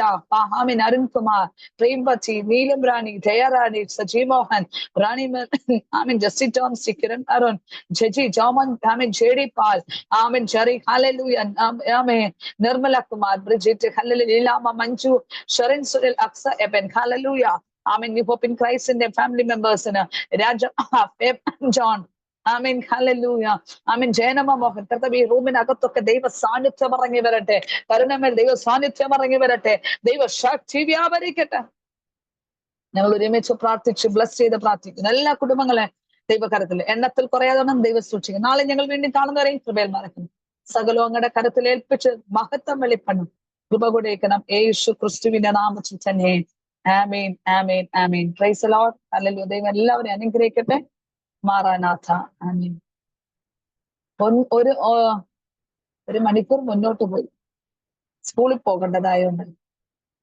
ആമീൻ, അരുൺകുമാർ, പ്രേംവതി, നീലം റാണി, ജയറാണി, സജി മോഹൻ, റാണി, ആമീൻ, ജസ്സി ടോംസി, കിരൺ അരുൺ, ജജി ജോമൻ, ആമീൻ, ജെഡി പാൽ, ആമീൻ, ജെറി, ഹല്ലേലൂയ, ആമേൻ, നിർമ്മല കുമാർ, ബ്രിജിറ്റ്, ഹല്ലേലൂയ, ലീലാമ, മഞ്ജു, ഷെറിൻ, സുനിൽ, അക്സ, എബൻ, ഹല്ലേലൂയ, ആമീൻ, ന്യൂ ഹോപ്പ് ഇൻ ക്രൈസ്റ്റിന്റെ ഫാമിലി മെമ്പേഴ്സിന്, രാജ, ജോൺ, ആമീൻ, ഹല്ലേലൂയ, ആമീൻ, ജയനമ മോഹൻ. കർത്താവേ, ഈ റൂമിനകത്തൊക്കെ ദൈവ സാന്നിധ്യം ഇറങ്ങി വരട്ടെ, കരുണമേൽ ദൈവ സാന്നിധ്യം ഇറങ്ങി വരട്ടെ, ദൈവ ശക്തി വ്യാപരിക്കട്ടെ. ഞങ്ങൾ ഒരുമിച്ച് പ്രാർത്ഥിച്ച് ബ്ലസ് ചെയ്ത് പ്രാർത്ഥിക്കുന്നു എല്ലാ കുടുംബങ്ങളെ ദൈവകരത്തിൽ എണ്ണത്തിൽ കുറയാതെ ദൈവം സൂക്ഷിക്കും. നാളെ ഞങ്ങൾ വീണ്ടും കാണുന്നവരെയും കൃപയിൽ മറക്കുന്നു. സകലവും അങ്ങയുടെ കരത്തിൽ ഏൽപ്പിച്ച് മഹത്വം വെളിപ്പെടണം, കൃപ കൊടുക്കണം, യേശു ക്രിസ്തുവിന്റെ നാമത്തിൽ തന്നെ. ആമേൻ ആമേൻ ആമേൻ. Praise the lord. ഹല്ലേലൂയ. ദൈവം എല്ലാവരെയും അനുഗ്രഹിക്കട്ടെ. മാറാനാഥ. ആമേൻ. ഒരു മണിക്കൂർ മുന്നോട്ട് പോയി, സ്കൂളിൽ പോകേണ്ടതായോണ്ട്.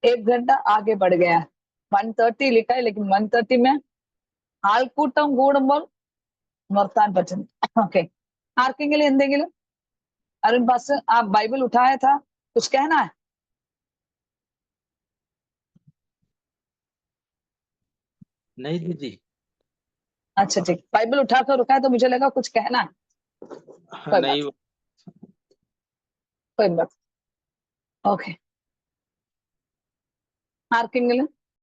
1 घंटा आगे बढ़ गया. 1:30 लिखा है, लेकिन 1:30 में ആൾക്കൂട്ടം കൂടുമ്പോൾ നിർത്താൻ പറ്റും. ഓക്കെ, ആർക്കെങ്കിലും എന്തെങ്കിലും? अरुण पास्टर, आप बाइबल उठाया था, कुछ कहना है? नहीं दीदी। अच्छा ठीक, बाइबल उठाकर रुका है तो मुझे लगा कुछ कहना है। नहीं, कोई बात. ओके, ആർക്കെങ്കിലും